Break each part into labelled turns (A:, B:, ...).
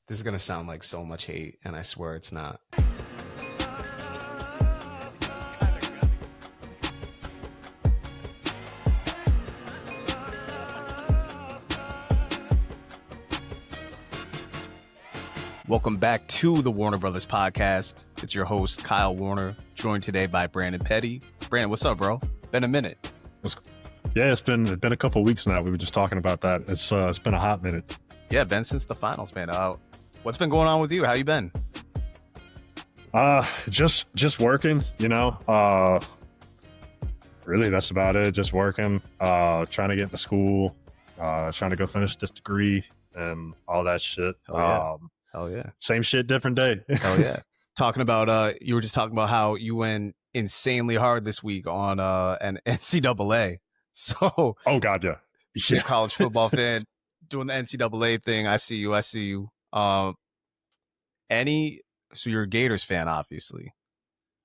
A: This is going to sound like so much hate, and I swear it's not. Welcome back to the Warner Brothers podcast. It's your host, Kyle Warner, joined today by Brandon Petty. Brandon, what's up, bro? Been a minute.
B: Yeah, it's been a couple of weeks now. We were just talking about that. It's been a hot minute.
A: Yeah, been since the finals, man. What's been going on with you? How you been?
B: Just working, you know. Really, that's about it. Just working. Trying to get to school. Trying to go finish this degree and all that shit.
A: Hell yeah.
B: Same shit, different day.
A: Hell yeah. Talking about you were just talking about how you went insanely hard this week on an NCAA. So
B: oh god, yeah.
A: You're a college football fan doing the NCAA thing. I see you. So you're a Gators fan, obviously,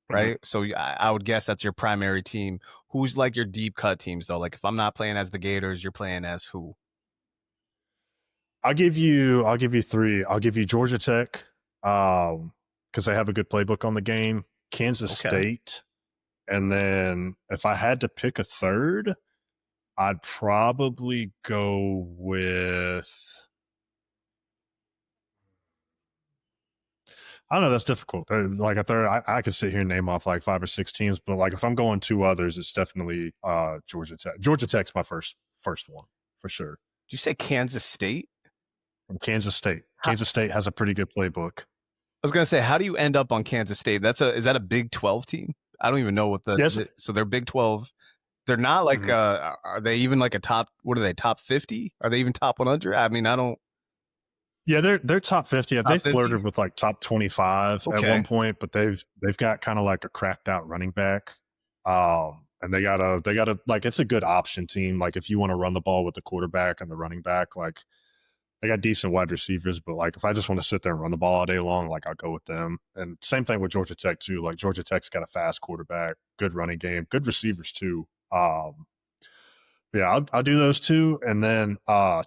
A: right? Mm-hmm. So I would guess that's your primary team. Who's like your deep cut teams though? Like if I'm not playing as the Gators, you're playing as who?
B: I'll give you three. I'll give you Georgia Tech, because they have a good playbook on the game. Kansas State, and then if I had to pick a third, I'd probably go with. I don't know. That's difficult. Like a third, I could sit here and name off like 5 or 6 teams, but like if I'm going 2 others, it's definitely Georgia Tech. Georgia Tech's my first one for sure.
A: Did you say Kansas State?
B: From Kansas State. Kansas State has a pretty good playbook. I
A: was gonna say, how do you end up on Kansas State? Is that a Big 12 team? I don't even know what so they're Big 12. They're not like are they even like a top? What are they? Top 50? Are they even top 100? I mean, I don't.
B: Yeah, they're top 50. They flirted with like top 25 at one point, but they've got kind of like a cracked out running back. And they got a like it's a good option team. Like if you want to run the ball with the quarterback and the running back, like they got decent wide receivers, but like if I just want to sit there and run the ball all day long, like I'll go with them. And same thing with Georgia Tech too. Like Georgia Tech's got a fast quarterback, good running game, good receivers too. Yeah, I'll do those 2, and then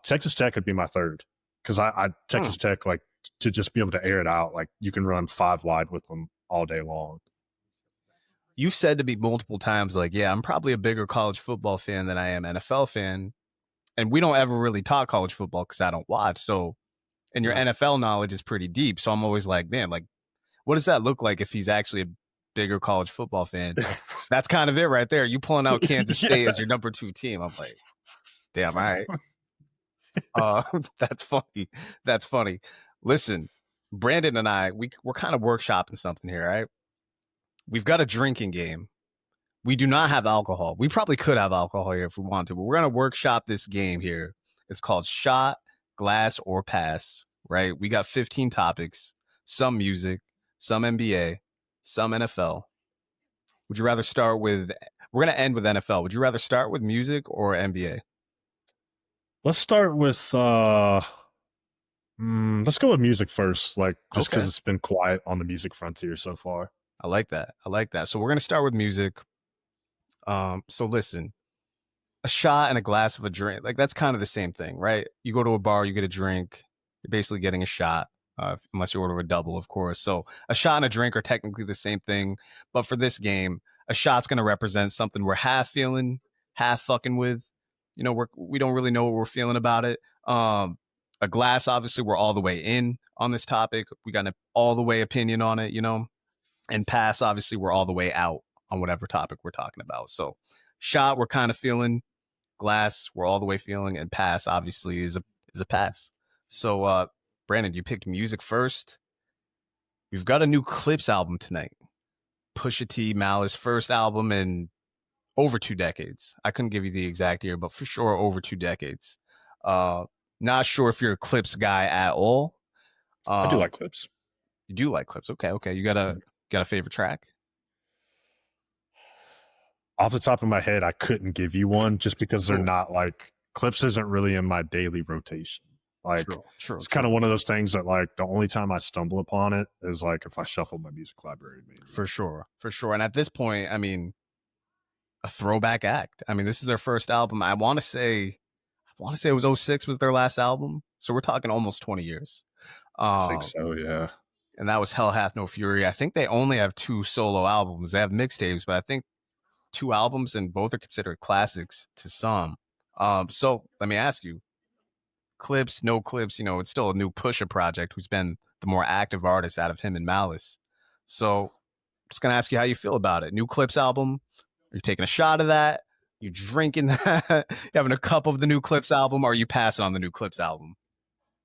B: Texas Tech would be my third. Because Texas Tech, like, to just be able to air it out, like, you can run 5 wide with them all day long.
A: You've said to me multiple times, like, yeah, I'm probably a bigger college football fan than I am NFL fan. And we don't ever really talk college football because I don't watch. So, and your NFL knowledge is pretty deep. So I'm always like, man, like, what does that look like if he's actually a bigger college football fan? That's kind of it right there. You pulling out Kansas State as your number 2 team. I'm like, damn, all right. That's funny. That's funny. Listen, Brandon and I, we're kind of workshopping something here, right? We've got a drinking game. We do not have alcohol. We probably could have alcohol here if we want to, but we're going to workshop this game here. It's called Shot, Glass, or Pass, right? We got 15 topics, some music, some NBA, some NFL. Would you rather start with, we're going to end with NFL. Would you rather start with music or NBA?
B: Let's start with let's go with music first, like just because it's been quiet on the music frontier so far.
A: I like that. So we're gonna start with music. So listen, a shot and a glass of a drink, like that's kind of the same thing, right? You go to a bar, you get a drink, you're basically getting a shot, unless you order a double, of course. So a shot and a drink are technically the same thing, but for this game, a shot's gonna represent something we're half feeling, half fucking with. You know, we don't really know what we're feeling about it. A glass, obviously, we're all the way in on this topic. We got an all the way opinion on it, you know. And pass, obviously, we're all the way out on whatever topic we're talking about. So shot, we're kind of feeling. Glass, we're all the way feeling. And pass, obviously, is a pass. So, Brandon, you picked music first. We've got a new Clips album tonight. Pusha T, Malice, first album in over 2 decades. I couldn't give you the exact year, but for sure over 2 decades. Not sure if you're a Clips guy at all.
B: I do like Clips.
A: You do like Clips. Okay. You got a favorite track?
B: Off the top of my head, I couldn't give you one just because they're not like Clips isn't really in my daily rotation. Like it's kind of one of those things that like the only time I stumble upon it is like if I shuffle my music library. Maybe.
A: For sure. And at this point, I mean, a throwback act. I mean, this is their first album. I want to say it was 06 was their last album. So we're talking almost 20 years.
B: I think
A: Um,
B: so, yeah.
A: and that was Hell Hath No Fury. I think they only have 2 solo albums. They have mixtapes, but I think 2 albums, and both are considered classics to some. So let me ask you, Clips, no Clips, it's still a new Pusha project who's been the more active artist out of him and Malice. So just gonna ask you how you feel about it. New Clips album. Are you taking a shot of that? You drinking that? You having a cup of the new Clips album? Or are you passing on the new Clips album?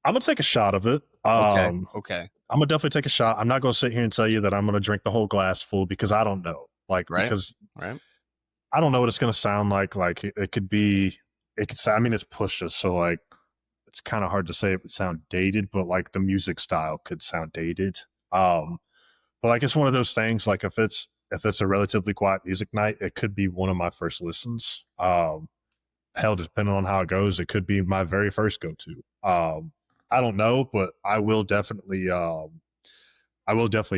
B: I'm gonna take a shot of it.
A: Okay. Okay.
B: I'm gonna definitely take a shot. I'm not gonna sit here and tell you that I'm gonna drink the whole glass full because I don't know.
A: Right.
B: Because
A: Right.
B: I don't know what it's gonna sound like. Like it could be, it could sound. I mean, it's Pusha, so like it's kind of hard to say it would sound dated, but like the music style could sound dated. But like it's one of those things. Like if it's a relatively quiet music night, it could be one of my first listens. Hell, depending on how it goes, it could be my very first go to. I don't know, but I will definitely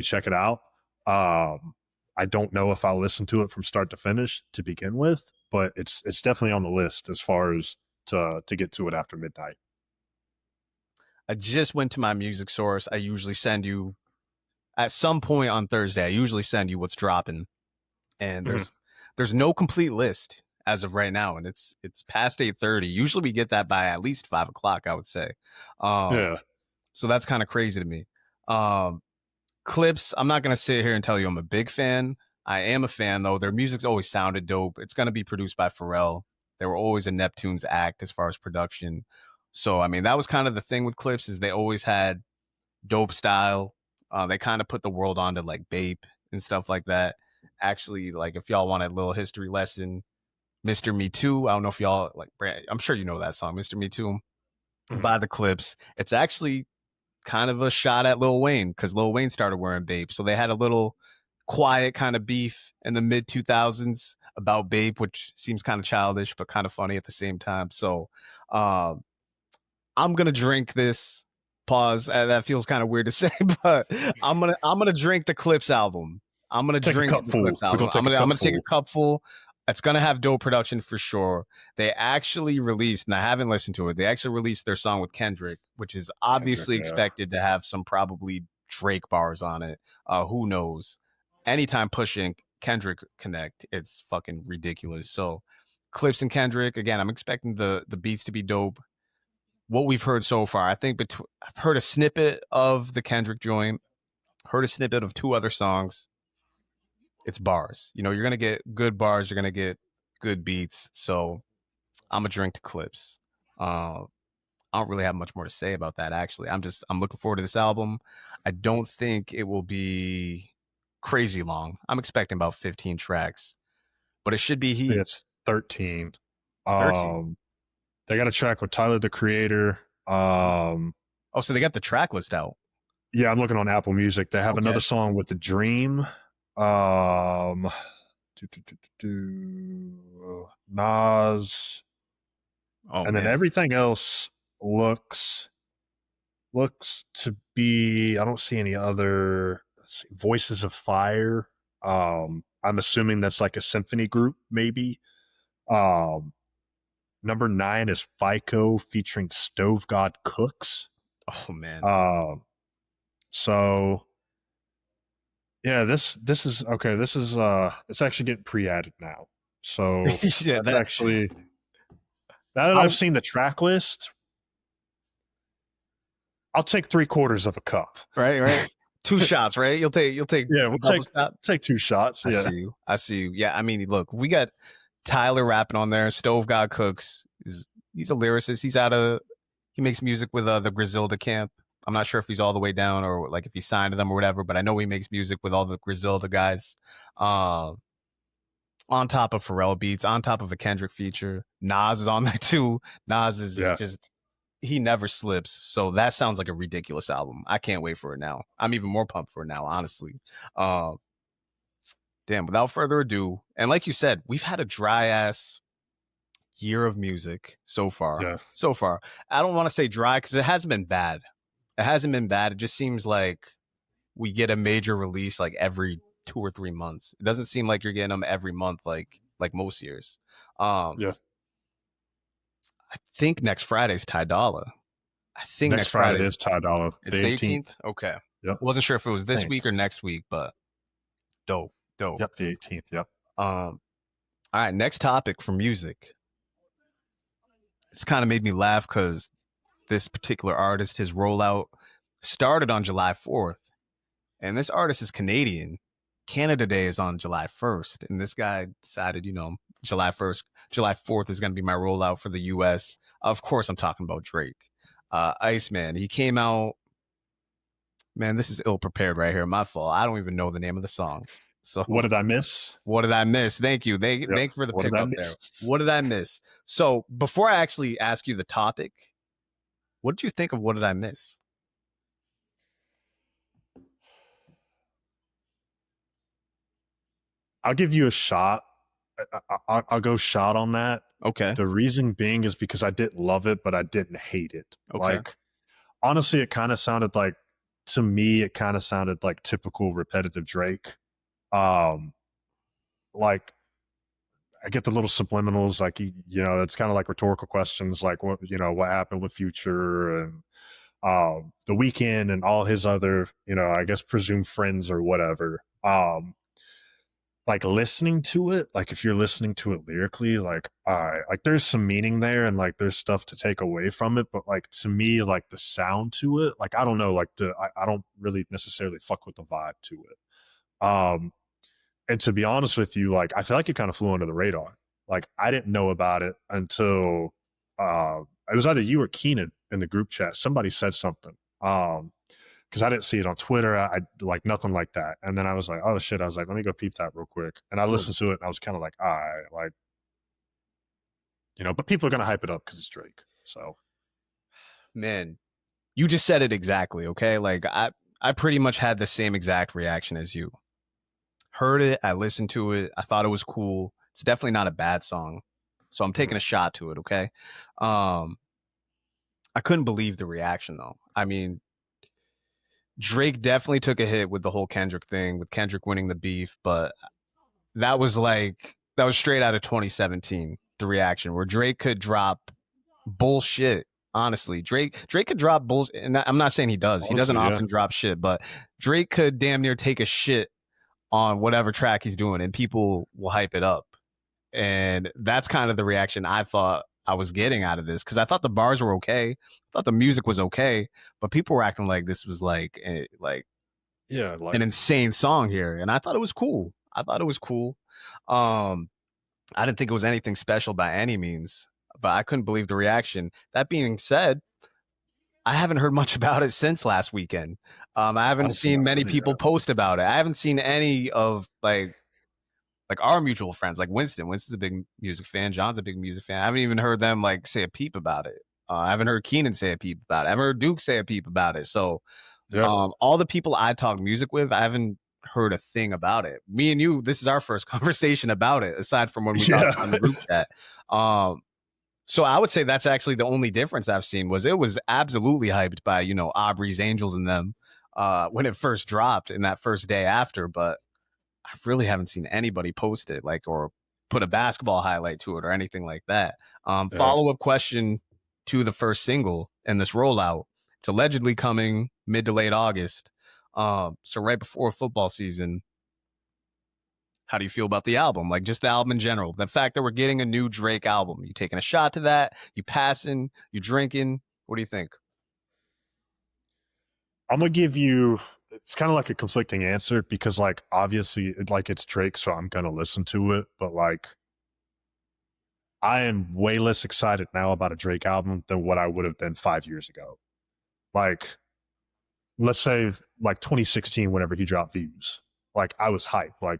B: check it out. I don't know if I'll listen to it from start to finish to begin with, but it's definitely on the list as far as to get to it after midnight.
A: I just went to my music source. I usually send you at some point on Thursday. I usually send you what's dropping, and
B: Mhm.
A: there's no complete list as of right now, and it's past 8:30. Usually we get that by at least 5 o'clock, I would say. Um,
B: Yeah,
A: so that's kind of crazy to me. Um, Clips, I'm not gonna sit here and tell you I'm a big fan. I am a fan though. Their music's always sounded dope. It's gonna be produced by Pharrell. They were always a Neptune's act as far as production. So I mean, that was kind of the thing with Clips is they always had dope style. They kind of put the world onto like Bape and stuff like that. Actually, like if y'all want a little history lesson, Mr. Me Too. I don't know if y'all like. I'm sure you know that song, Mr. Me Too,
B: Mhm.
A: by the Clips. It's actually kind of a shot at Lil Wayne because Lil Wayne started wearing Bape, so they had a little quiet kind of beef in the mid 2000s about Bape, which seems kind of childish but kind of funny at the same time. So, um, I'm gonna drink this. Pause. That feels kind of weird to say, but I'm gonna drink the Clips album. I'm gonna
B: take a
A: drink
B: cup
A: the
B: full.
A: Clips
B: We're
A: album.
B: gonna
A: I'm
B: take a
A: gonna I'm
B: cup
A: gonna take a
B: full.
A: cup full. It's gonna have dope production for sure. They actually released, and I haven't listened to it. They actually released their song with Kendrick, which is
B: Kendrick,
A: obviously
B: yeah,
A: expected to have some probably Drake bars on it. Who knows? Anytime pushing Kendrick connect, it's fucking ridiculous. So, Clips and Kendrick again. I'm expecting the beats to be dope what we've heard so far. I think I've heard a snippet of the Kendrick joint, heard a snippet of 2 other songs. It's bars. You're gonna get good bars. You're gonna get good beats. So I'm a drink to Clips. I don't really have much more to say about that. Actually, I'm looking forward to this album. I don't think it will be crazy long. I'm expecting about 15 tracks, but it should be
B: I think
A: heat.
B: it's 13.
A: 13.
B: They got a track with Tyler the Creator.
A: Oh, so they got the track list out.
B: Yeah, I'm looking on Apple Music. They have
A: Okay.
B: another song with The Dream. Um, Nas,
A: Oh
B: and then
A: man.
B: everything else looks to be. I don't see any other. Let's see, Voices of Fire. I'm assuming that's like a symphony group, maybe. Um, Number 9 is FICO featuring Stove God Cooks.
A: Oh man.
B: Um, so yeah, this is okay. This is it's actually getting pre-added now. So
A: Yeah,
B: that's
A: that
B: actually now that
A: I
B: I've seen the track list, I'll take 3/4 of a cup.
A: right. 2 shots, right? You'll take
B: Yeah,
A: a
B: we'll
A: double shot.
B: take 2 shots.
A: I
B: Yeah.
A: see you. I see you. Yeah, I mean, look, we got Tyler rapping on there. Stove God Cooks he's a lyricist. He makes music with the Griselda camp. I'm not sure if he's all the way down or like if he signed to them or whatever, but I know he makes music with all the Griselda guys. Um, on top of Pharrell beats, on top of a Kendrick feature. Nas is on there too. Nas is
B: Yeah.
A: just he never slips. So that sounds like a ridiculous album. I can't wait for it now. I'm even more pumped for it now, honestly. Um, damn, without further ado, and like you said, we've had a dry ass year of music so far.
B: Yeah.
A: So far. I don't want to say dry because it hasn't been bad. It hasn't been bad. It just seems like we get a major release like every 2 or 3 months. It doesn't seem like you're getting them every month like most years. Um,
B: Yeah.
A: I think next Friday's Ty Dolla. I think
B: Next
A: next
B: Friday
A: Friday.
B: is Ty Dolla.
A: It's
B: The
A: the
B: 18th.
A: 18th? Okay.
B: Yep.
A: Wasn't sure if it was this
B: Thanks.
A: week or next week, but dope.
B: Yep, the 18th. Yep.
A: All right, next topic for music. It's kind of made me laugh because this particular artist, his rollout started on July 4th. And this artist is Canadian. Canada Day is on July 1st. And this guy decided, July 1st, July 4th is going to be my rollout for the US. Of course, I'm talking about Drake. Iceman. He came out. Man, this is ill prepared right here. My fault. I don't even know the name of the song. So
B: what did I miss?
A: What did I miss? Thank you. Thank you for the pick up there. What did I miss? So before I actually ask you the topic, what did you think of What Did I Miss?
B: I'll give you a shot. I'll go shot on that.
A: Okay.
B: The reason being is because I didn't love it, but I didn't hate it.
A: Okay.
B: Like, honestly, it kind of sounded like, to me, it kind of sounded like typical repetitive Drake. Like, I get the little subliminals, like, it's kind of like rhetorical questions, like, what happened with Future and The Weeknd and all his other, I guess presumed friends or whatever. Like listening to it, like if you're listening to it lyrically, like, all right, like there's some meaning there and like there's stuff to take away from it, but like to me, like the sound to it, like I don't know, like I don't really necessarily fuck with the vibe to it. And to be honest with you, like I feel like it kind of flew under the radar. Like I didn't know about it until it was either you or Keenan in the group chat. Somebody said something. Because I didn't see it on Twitter. I like nothing like that. And then I was like, oh shit. I was like, let me go peep that real quick. And I listened to it and I was kind of like, all right, like, but people are going to hype it up because it's Drake. So,
A: man, you just said it exactly. Okay. Like I pretty much had the same exact reaction as you. Heard it. I listened to it. I thought it was cool. It's definitely not a bad song. So I'm taking a shot to it. Okay. I couldn't believe the reaction though. I mean, Drake definitely took a hit with the whole Kendrick thing, with Kendrick winning the beef, but that was straight out of 2017, the reaction, where Drake could drop bullshit. Honestly, Drake could drop bullshit, and I'm not saying he does. Honestly, he doesn't often drop shit, but Drake could damn near take a shit on whatever track he's doing, and people will hype it up. And that's kind of the reaction I thought I was getting out of this, because I thought the bars were okay. I thought the music was okay, but people were acting like this was like an insane song here. And I thought it was cool. I didn't think it was anything special by any means, but I couldn't believe the reaction. That being said, I haven't heard much about it since last weekend. I haven't seen many people post about it. I haven't seen any of like our mutual friends, like Winston. Winston's a big music fan. John's a big music fan. I haven't even heard them like say a peep about it. I haven't heard Keenan say a peep about it. I haven't heard Duke say a peep about it. So all the people I talk music with, I haven't heard a thing about it. Me and you, this is our first conversation about it, aside from when we talked on the group chat. So I would say that's actually the only difference I've seen. It was absolutely hyped by, Aubrey's Angels and them when it first dropped in that first day after, but I really haven't seen anybody post it, like, or put a basketball highlight to it or anything like that. Follow-up question to the first single in this rollout. It's allegedly coming mid to late August. So right before football season. How do you feel about the album? Like just the album in general. The fact that we're getting a new Drake album. You taking a shot to that? You passing? You drinking? What do you think?
B: I'm going to give you, it's kind of like a conflicting answer because like, obviously it's Drake, so I'm going to listen to it. But like, I am way less excited now about a Drake album than what I would have been 5 years ago. Like, let's say like 2016, whenever he dropped Views, like I was hyped, like,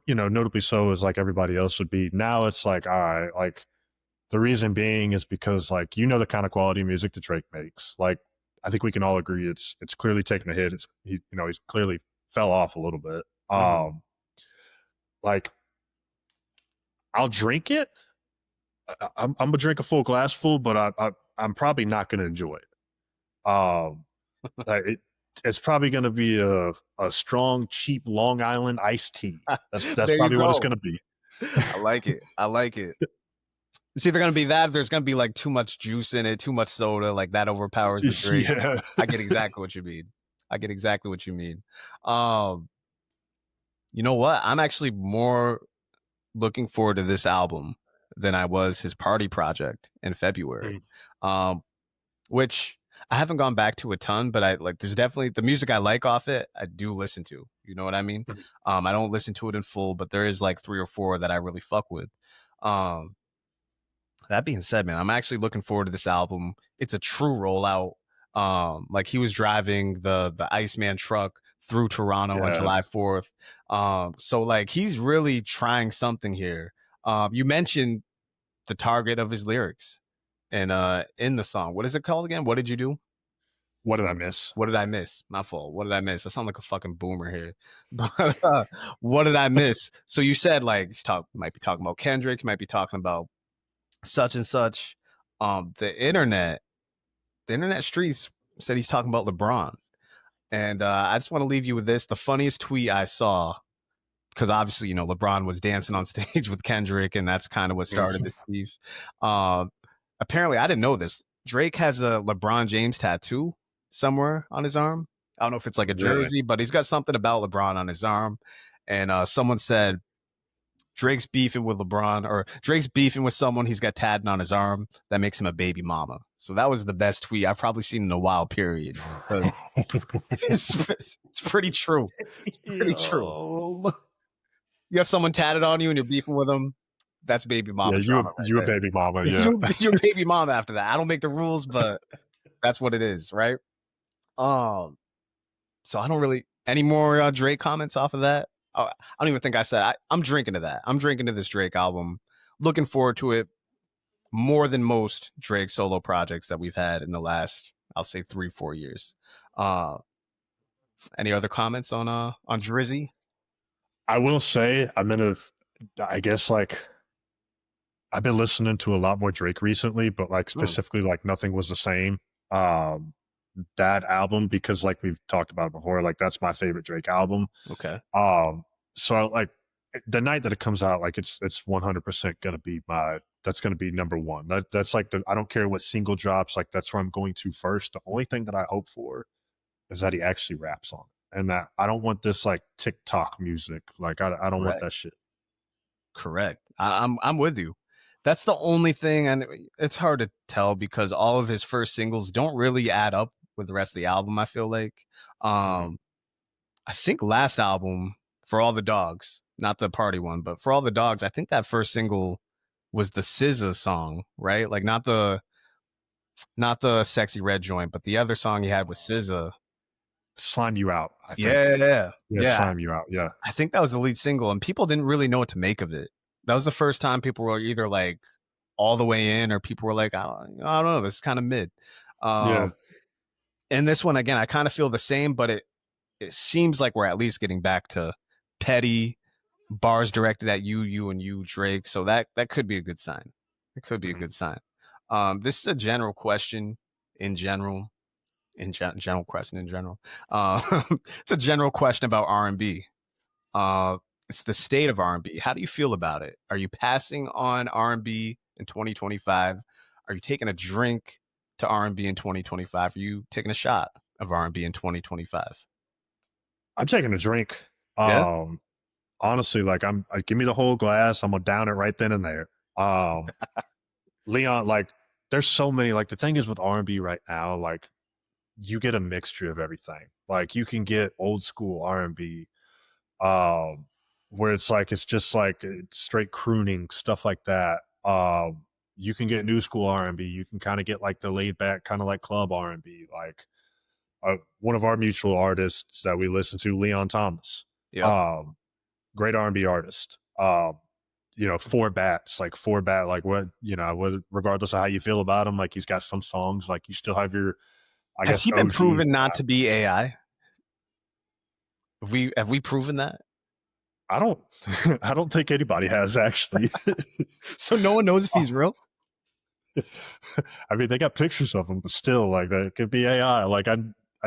B: notably so as like everybody else would be. Now it's like, all right, like the reason being is because like, the kind of quality music that Drake makes. Like, I think we can all agree it's clearly taken a hit. He's clearly fell off a little bit. Like I'll drink it. I'm gonna drink a full glass full, but I'm probably not gonna enjoy it. Like it's probably gonna be a strong, cheap Long Island iced tea. That's probably what it's gonna be.
A: I like it. It's either gonna be that, or there's gonna be like too much juice in it, too much soda, like that overpowers the drink.
B: Yeah.
A: I get exactly what you mean. I get exactly what you mean. You know what? I'm actually more looking forward to this album than I was his party project in February. Which I haven't gone back to a ton, but I like there's definitely the music I like off it, I do listen to. You know what I mean? I don't listen to it in full, but there is like 3 or 4 that I really fuck with. Um that being said, man, I'm actually looking forward to this album. It's a true rollout. Like he was driving the Iceman truck through Toronto on July 4th. So like he's really trying something here. You mentioned the target of his lyrics and in the song. What is it called again? What did you do?
B: What did I miss?
A: What did I miss? My fault. What did I miss? I sound like a fucking boomer here. But what did I miss? So you said like might be talking about Kendrick, might be talking about such and such. The internet streets said he's talking about LeBron. And I just want to leave you with this. The funniest tweet I saw, because obviously, you know, LeBron was dancing on stage with Kendrick, and that's kind of what started this beef. Apparently, I didn't know this. Drake has a LeBron James tattoo somewhere on his arm. I don't know if it's like a jersey, but he's got something about LeBron on his arm. And someone said, Drake's beefing with LeBron, or Drake's beefing with someone he's got tatted on his arm that makes him a baby mama. So that was the best tweet I've probably seen in a while, period. It's pretty true. It's pretty true. You got someone tatted on you and you're beefing with them. That's baby mama.
B: Yeah, you a baby mama. Yeah,
A: you're a baby mama after that. I don't make the rules, but that's what it is, right? So I don't really any more Drake comments off of that. I don't even think I said I'm drinking to that. I'm drinking to this Drake album. Looking forward to it more than most Drake solo projects that we've had in the last, I'll say 3-4 years. Any other comments on Drizzy?
B: I will say I guess like I've been listening to a lot more Drake recently, but like specifically like Nothing Was the Same. That album, because like we've talked about before, like that's my favorite Drake album.
A: Okay.
B: So like the night that it comes out, like it's 100% gonna be that's gonna be number one. That's like I don't care what single drops, like that's where I'm going to first. The only thing that I hope for is that he actually raps on it, and that I don't want this like TikTok music. Like I don't want that shit.
A: Correct. I'm with you. That's the only thing, and it's hard to tell because all of his first singles don't really add up with the rest of the album, I feel like. I think last album, For All the Dogs, not the party one, but For All the Dogs, I think that first single was the SZA song, right? Like not the Sexy Red Joint, but the other song he had with SZA.
B: Slime You Out, I think.
A: Yeah.
B: Slime You Out, yeah.
A: I think that was the lead single, and people didn't really know what to make of it. That was the first time people were either like all the way in, or people were like, I don't know, this is kind of mid. And this one, again, I kind of feel the same, but it seems like we're at least getting back to petty bars directed at you, and you, Drake. So that could be a good sign. It could be a good sign. This is a general question in general. General question in general. It's a general question about R&B. It's the state of R&B. How do you feel about it? Are you passing on R&B in 2025? Are you taking a drink to R&B in 2025? Are you taking a shot of R&B in 2025?
B: I'm taking a drink. Honestly, like give me the whole glass. I'm gonna down it right then and there. Leon, like there's so many, like the thing is with R&B right now, like you get a mixture of everything. Like you can get old school R&B, where it's just like it's straight crooning, stuff like that. You can get new school R&B. You can kind of get like the laid back, kind of like club R&B. Like one of our mutual artists that we listen to, Leon Thomas. Great R&B artist. Four bats, like what, regardless of how you feel about him, like he's got some songs, like you still have your,
A: Has he been proven not to be AI? Have we proven that?
B: I don't think anybody has, actually.
A: So no one knows if he's real?
B: I mean, they got pictures of him, but still, like that could be AI. Like I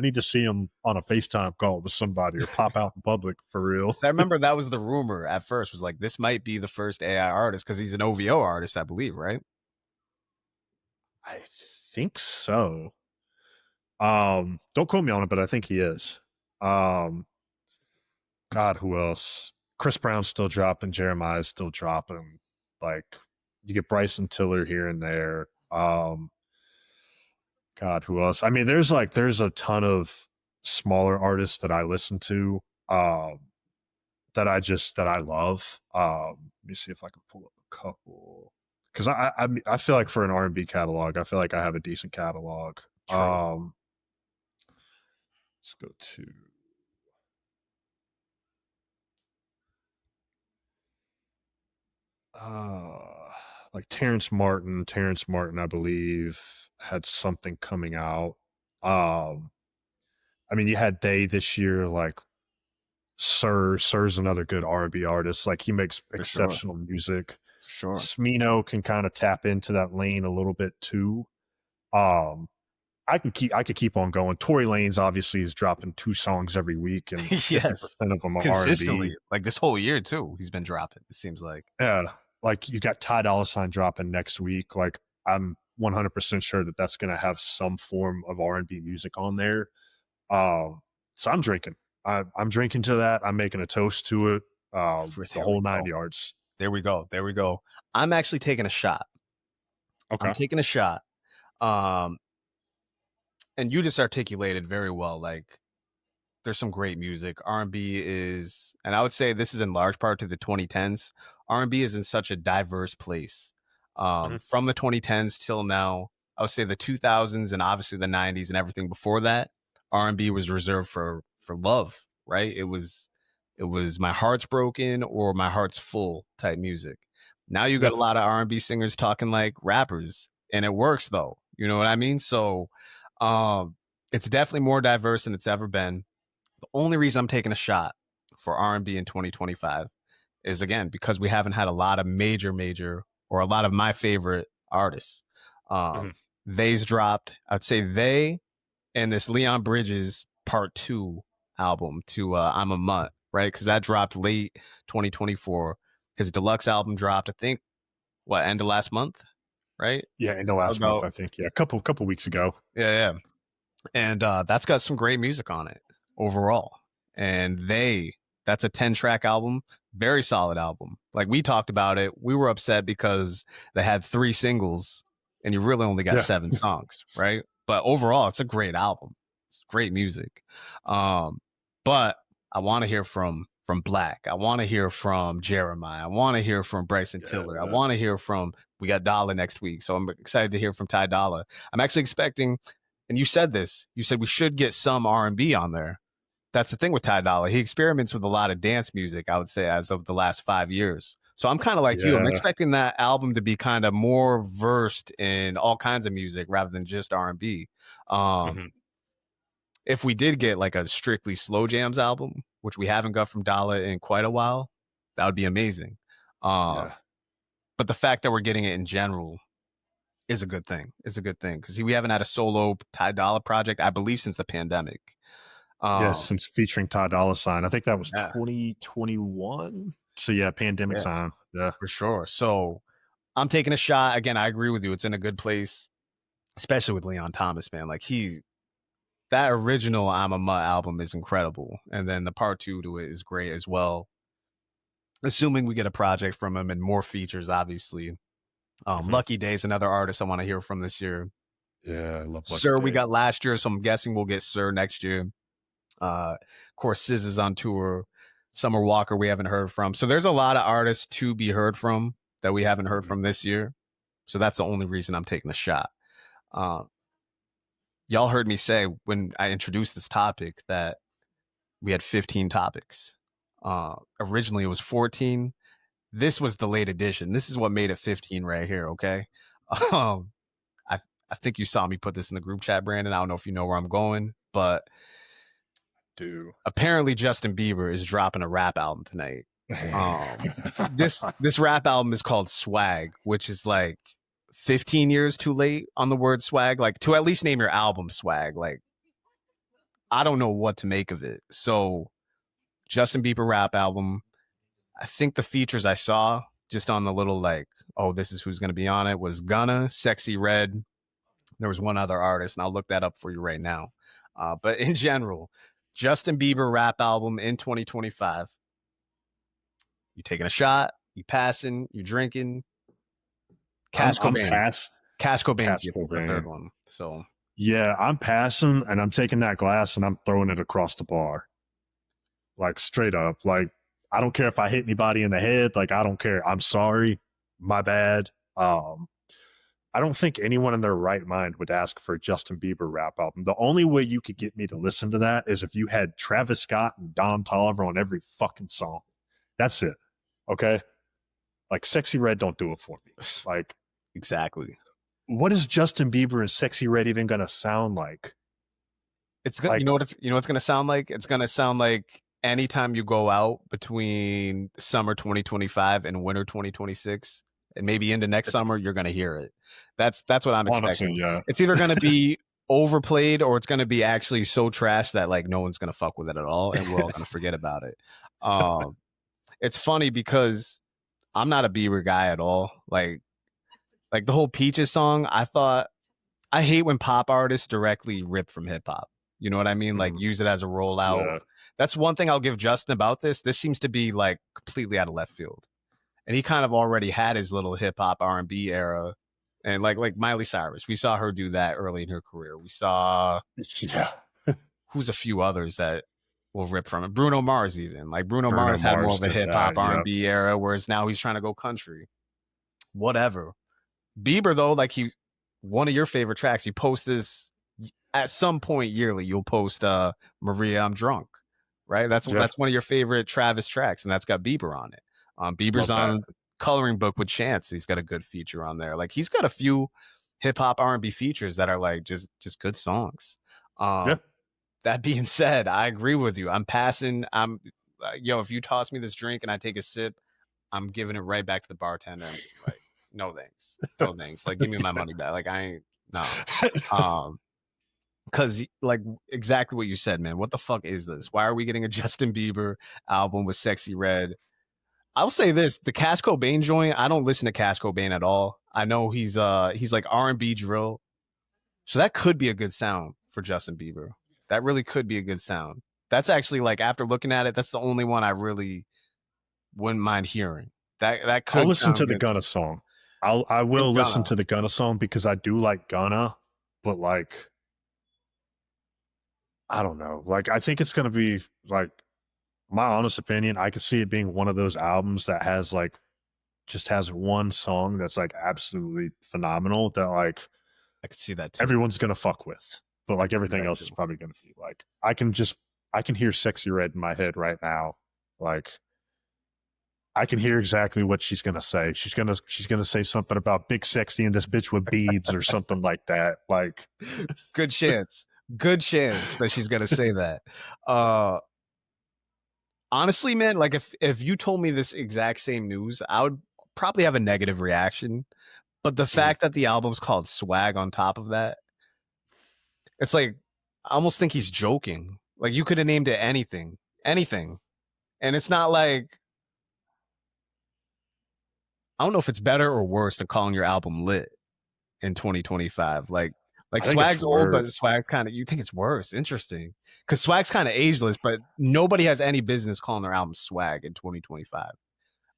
B: need to see him on a FaceTime call with somebody or pop out in public for real.
A: So I remember that was the rumor at first, was like this might be the first AI artist, because he's an OVO artist, I believe, right?
B: I think so. Don't quote me on it, but I think he is. God, who else? Chris Brown's still dropping. Jeremiah's still dropping. Like, you get Bryson Tiller here and there. God, who else? I mean, there's a ton of smaller artists that I listen to. That I love. Let me see if I can pull up a couple because I feel like for an R&B catalog, I feel like I have a decent catalog.
A: True.
B: Let's go to like Terrence Martin. Terrence Martin, I believe, had something coming out. I mean, you had Day this year, like Sir's another good R&B artist. Like, he makes exceptional music.
A: Sure.
B: Smino can kind of tap into that lane a little bit too. I could keep on going. Tory Lanez obviously is dropping 2 songs every week, and 50% of them are
A: consistently.
B: R&B.
A: Like this whole year too, he's been dropping. It seems like.
B: Yeah, like you got Ty Dolla $ign dropping next week. Like, I'm 100% sure that that's going to have some form of R&B music on there. So I'm drinking. I'm drinking to that. I'm making a toast to it. The whole 9 yards.
A: There we go. There we go. I'm actually taking a shot.
B: Okay.
A: I'm taking a shot. And you just articulated very well. Like, there's some great music. R&B is, and I would say this is in large part to the 2010s. R&B is in such a diverse place. From the 2010s till now, I would say the 2000s and obviously the 90s and everything before that, R&B was reserved for love, right? It was my heart's broken or my heart's full type music. Now you got a lot of R&B singers talking like rappers, and it works though. You know what I mean? So it's definitely more diverse than it's ever been. The only reason I'm taking a shot for R&B in 2025 is, again, because we haven't had a lot of major or a lot of my favorite artists. They's dropped. I'd say they and this Leon Bridges Part 2 album to I'm a Mutt, right? Because that dropped late 2024. His deluxe album dropped, I think, end of last month, right?
B: Yeah, end of last month, I think. Yeah, a couple weeks ago.
A: Yeah. And that's got some great music on it overall. And that's a 10-track album, very solid album. Like, we talked about it. We were upset because they had 3 singles and you really only got 7 songs, right? But overall, it's a great album. It's great music. But I want to hear from Black. I want to hear from Jeremiah. I want to hear from Bryson Tiller. I want to hear from, we got Dolla next week. So I'm excited to hear from Ty Dolla. I'm actually expecting, and you said this, you said we should get some R&B on there. That's the thing with Ty Dolla. He experiments with a lot of dance music, I would say, as of the last 5 years. So I'm kind of like you. I'm expecting that album to be kind of more versed in all kinds of music rather than just R&B. If we did get like a strictly slow jams album, which we haven't got from Dolla in quite a while, that would be amazing. But the fact that we're getting it in general is a good thing. It's a good thing because we haven't had a solo Ty Dolla project, I believe, since the pandemic.
B: Since featuring Ty Dolla $ign. I think that was 2021. So yeah, pandemic time. Yeah,
A: for sure. So I'm taking a shot. Again, I agree with you. It's in a good place, especially with Leon Thomas, man. Like, that original I'm a Mutt album is incredible. And then the part 2 to it is great as well. Assuming we get a project from him and more features, obviously. Lucky Day's another artist I want to hear from this year.
B: Yeah, I love Lucky
A: Sir
B: Day.
A: We got last year, so I'm guessing we'll get Sir next year. Of course, Sis is on tour. Summer Walker we haven't heard from. So there's a lot of artists to be heard from that we haven't heard from this year. So that's the only reason I'm taking the shot. Y'all heard me say when I introduced this topic that we had 15 topics. Originally it was 14. This was the late edition. This is what made it 15 right here, okay? I think you saw me put this in the group chat, Brandon. I don't know if you know where I'm going, but apparently Justin Bieber is dropping a rap album tonight. This rap album is called Swag, which is like 15 years too late on the word swag. Like, to at least name your album Swag. Like, I don't know what to make of it. So, Justin Bieber rap album. I think the features I saw just on the little like, oh, this is who's going to be on it was Gunna, Sexy Red, There was one other artist, and I'll look that up for you right now. But in general, Justin Bieber rap album in 2025. You taking a shot? You passing? You drinking?
B: I'm pass.
A: Cash Cobain's the third one. So
B: yeah, I'm passing, and I'm taking that glass and I'm throwing it across the bar, like straight up. Like I don't care if I hit anybody in the head. Like I don't care. I'm sorry, my bad. I don't think anyone in their right mind would ask for a Justin Bieber rap album. The only way you could get me to listen to that is if you had Travis Scott and Don Toliver on every fucking song. That's it. Okay? Like Sexy Red don't do it for me. Like
A: exactly.
B: What is Justin Bieber and Sexy Red even gonna sound like?
A: It's like, you know what it's gonna sound like? It's gonna sound like anytime you go out between summer 2025 and winter 2026. And maybe into next summer, you're going to hear it. That's what I'm expecting.
B: Yeah.
A: It's either going to be overplayed or it's going to be actually so trash that like no one's going to fuck with it at all, and we're all going to forget about it. It's funny because I'm not a Bieber guy at all. Like the whole Peaches song, I hate when pop artists directly rip from hip hop. You know what I mean? Like use it as a rollout. Yeah. That's one thing I'll give Justin about this. This seems to be like completely out of left field. And he kind of already had his little hip hop R&B era, and like Miley Cyrus, we saw her do that early in her career. We saw who's a few others that will rip from it. Bruno Mars, even like Bruno Mars had more of a hip hop R&B era, whereas now he's trying to go country. Whatever. Bieber though, like one of your favorite tracks. You post this at some point yearly. You'll post "Maria, I'm Drunk," right? That's one of your favorite Travis tracks, and that's got Bieber on it. Bieber's on Coloring Book with Chance. He's got a good feature on there. Like he's got a few hip hop R&B features that are like just good songs. That being said, I agree with you. I'm passing. If you toss me this drink and I take a sip, I'm giving it right back to the bartender. And like, no thanks, no thanks. Like give me my money back. Like I ain't no. Because like exactly what you said, man. What the fuck is this? Why are we getting a Justin Bieber album with Sexy Red? I'll say this: the Cash Cobain joint. I don't listen to Cash Cobain at all. I know he's like R&B drill, so that could be a good sound for Justin Bieber. That really could be a good sound. That's actually like after looking at it, that's the only one I really wouldn't mind hearing. That could.
B: I'll listen to the Gunna song. I will listen to the Gunna song because I do like Gunna, but like I don't know. Like I think it's gonna be like. My honest opinion, I could see it being one of those albums that has like just has one song that's like absolutely phenomenal that like
A: I could see that too.
B: Everyone's gonna fuck with, but like everything else is probably gonna be like I can hear Sexy Red in my head right now. Like I can hear exactly what she's gonna say. She's gonna say something about big sexy and this bitch with beads or something like that. Like
A: good chance that she's gonna say that. Honestly, man, like if you told me this exact same news, I would probably have a negative reaction. But the fact that the album's called Swag on top of that, it's like I almost think he's joking. Like you could have named it anything. And it's not like I don't know if it's better or worse than calling your album Lit in 2025. Like Swag's old, but Swag's kind of, you think it's worse. Interesting. Because Swag's kind of ageless, but nobody has any business calling their album Swag in 2025.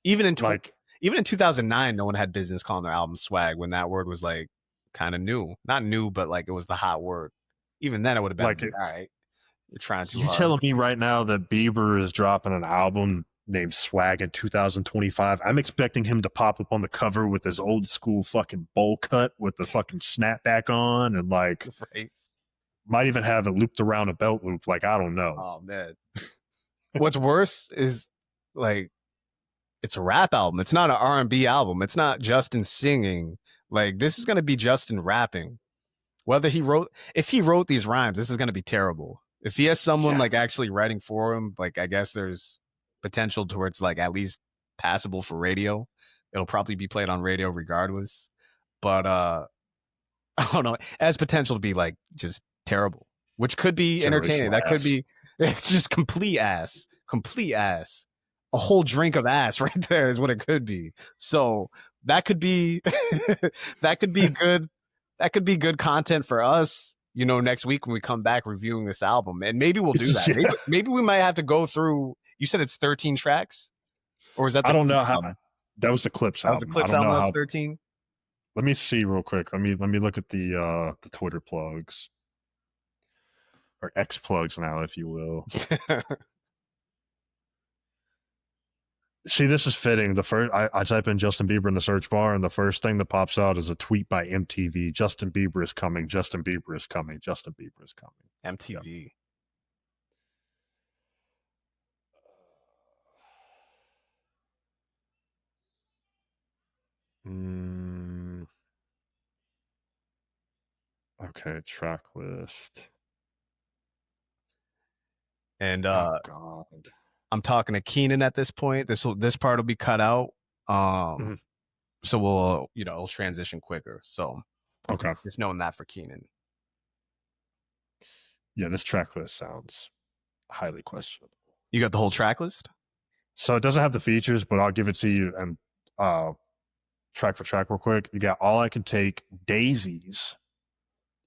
A: Even in 2009, no one had business calling their album Swag when that word was like kind of new. Not new, but like it was the hot word. Even then it would have been like, all right, you're trying too hard.
B: You telling me right now that Bieber is dropping an album named Swag in 2025. I'm expecting him to pop up on the cover with his old school fucking bowl cut with the fucking snapback on and like might even have it looped around a belt loop. Like, I don't know.
A: Oh man. What's worse is like it's a rap album. It's not an R&B album. It's not Justin singing. Like this is going to be Justin rapping. If he wrote these rhymes, this is going to be terrible. If he has someone like actually writing for him, like I guess there's potential towards like at least passable for radio. It'll probably be played on radio regardless. But I don't know. It has potential to be like just terrible, which could be entertaining. That could be it's just complete ass. A whole drink of ass right there is what it could be. So that could be that could be good. that could be good content for us, next week when we come back reviewing this album. And maybe we'll do that. Yeah. Maybe we might have to go through, you said it's 13 tracks? Or was that
B: I don't know how that was the Clips album.
A: That was the Clips album that was 13?
B: Let me see real quick. Let me look at the Twitter plugs. Or X plugs now, if you will. See, this is fitting. The first I type in Justin Bieber in the search bar, and the first thing that pops out is a tweet by MTV. Justin Bieber is coming. Justin Bieber is coming. Justin Bieber is coming.
A: MTV.
B: Yep. Okay, Tracklist.
A: And
B: God.
A: I'm talking to Keenan at this point. This part will be cut out. So we'll we'll transition quicker. So
B: okay,
A: just knowing that for Keenan.
B: Yeah, this track list sounds highly questionable.
A: You got the whole track list?
B: So it doesn't have the features, but I'll give it to you and track for track real quick. You got All I Can Take, Daisies,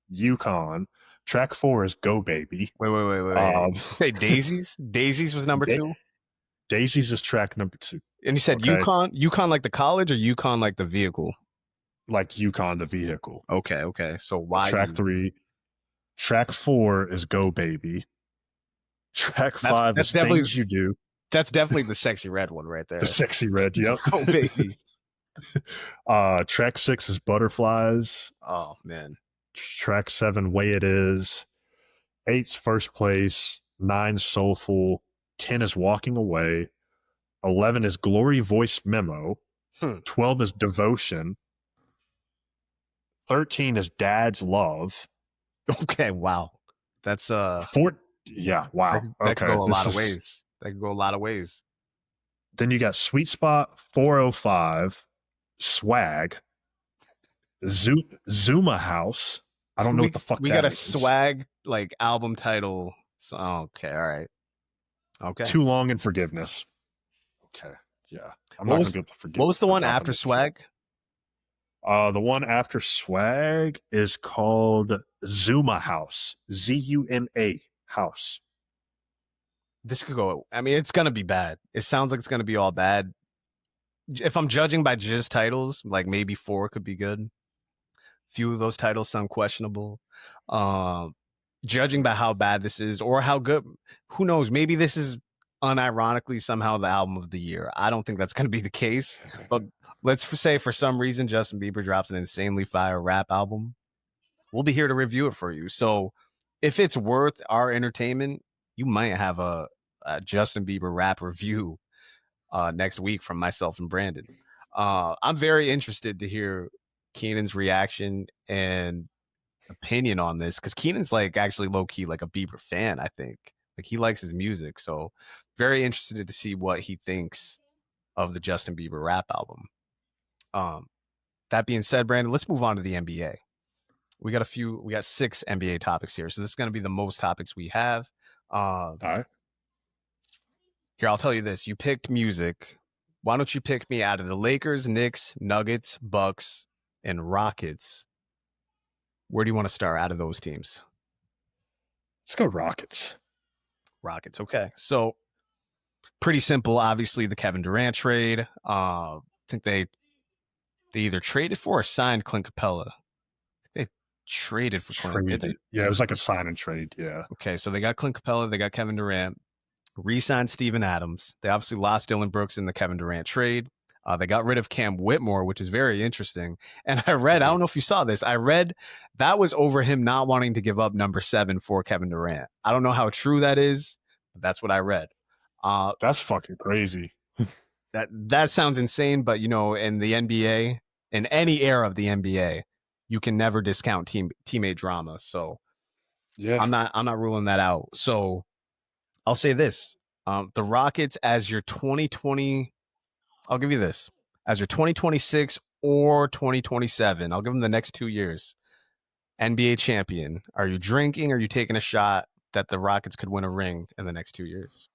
B: Yukon. Track 4 is Go Baby.
A: Wait. Say Daisies? Daisies was number 2?
B: Daisies is track number 2.
A: And you said okay. Yukon like the college or Yukon like the vehicle?
B: Like Yukon the vehicle.
A: Okay. So why?
B: Track 3. Track 4 is Go Baby. Track 5 is Things You Do.
A: That's definitely the Sexy Red one right there.
B: The Sexy Red, yep.
A: Go Baby.
B: Track 6 is Butterflies.
A: Oh, man.
B: Track 7, Way It Is. 8's First Place. 9 Soulful. 10 is Walking Away. 11 is Glory Voice Memo. 12 is Devotion. 13 is Dad's Love.
A: Okay, wow. That's
B: yeah, wow.
A: That could go a lot of ways. That could go a lot of ways.
B: Then you got Sweet Spot, 405, Swag, Zuma House. I don't know what the fuck
A: we
B: that
A: got a
B: means.
A: Swag like album title. So, okay, all right. Okay.
B: Too Long and Forgiveness. Okay, yeah. I'm not going to be able to forgive.
A: What was the one after Swag?
B: The one after Swag is called Zuma House. Zuma House.
A: This could go. I mean, it's going to be bad. It sounds like it's going to be all bad. If I'm judging by just titles, like maybe 4 could be good. Few of those titles sound questionable. Judging by how bad this is or how good, who knows? Maybe this is unironically somehow the album of the year. I don't think that's going to be the case. But let's say for some reason Justin Bieber drops an insanely fire rap album. We'll be here to review it for you. So if it's worth our entertainment, you might have a Justin Bieber rap review next week from myself and Brandon. I'm very interested to hear Keenan's reaction and opinion on this because Keenan's like actually low-key like a Bieber fan, I think. Like he likes his music. So very interested to see what he thinks of the Justin Bieber rap album. That being said, Brandon, let's move on to the NBA. We got 6 NBA topics here. So this is going to be the most topics we have.
B: All right.
A: Here, I'll tell you this. You picked music. Why don't you pick me out of the Lakers, Knicks, Nuggets, Bucks, and Rockets? Where do you want to start out of those teams?
B: Let's go Rockets.
A: Rockets, okay. So pretty simple. Obviously, the Kevin Durant trade. I think they either traded for or signed Clint Capella. They traded for Clint. Did they?
B: Yeah, it was like a sign and trade. Yeah.
A: Okay, so they got Clint Capella. They got Kevin Durant. Re-signed Steven Adams. They obviously lost Dylan Brooks in the Kevin Durant trade. They got rid of Cam Whitmore, which is very interesting. And I don't know if you saw this, I read that was over him not wanting to give up number 7 for Kevin Durant. I don't know how true that is, but that's what I read.
B: That's fucking crazy.
A: That sounds insane, but in the NBA, in any era of the NBA, you can never discount teammate drama. So yeah, I'm not ruling that out. So I'll say this. The Rockets as your 2020, I'll give you this. As your 2026 or 2027, I'll give them the next 2 years. NBA champion. Are you drinking? Or are you taking a shot that the Rockets could win a ring in the next 2 years?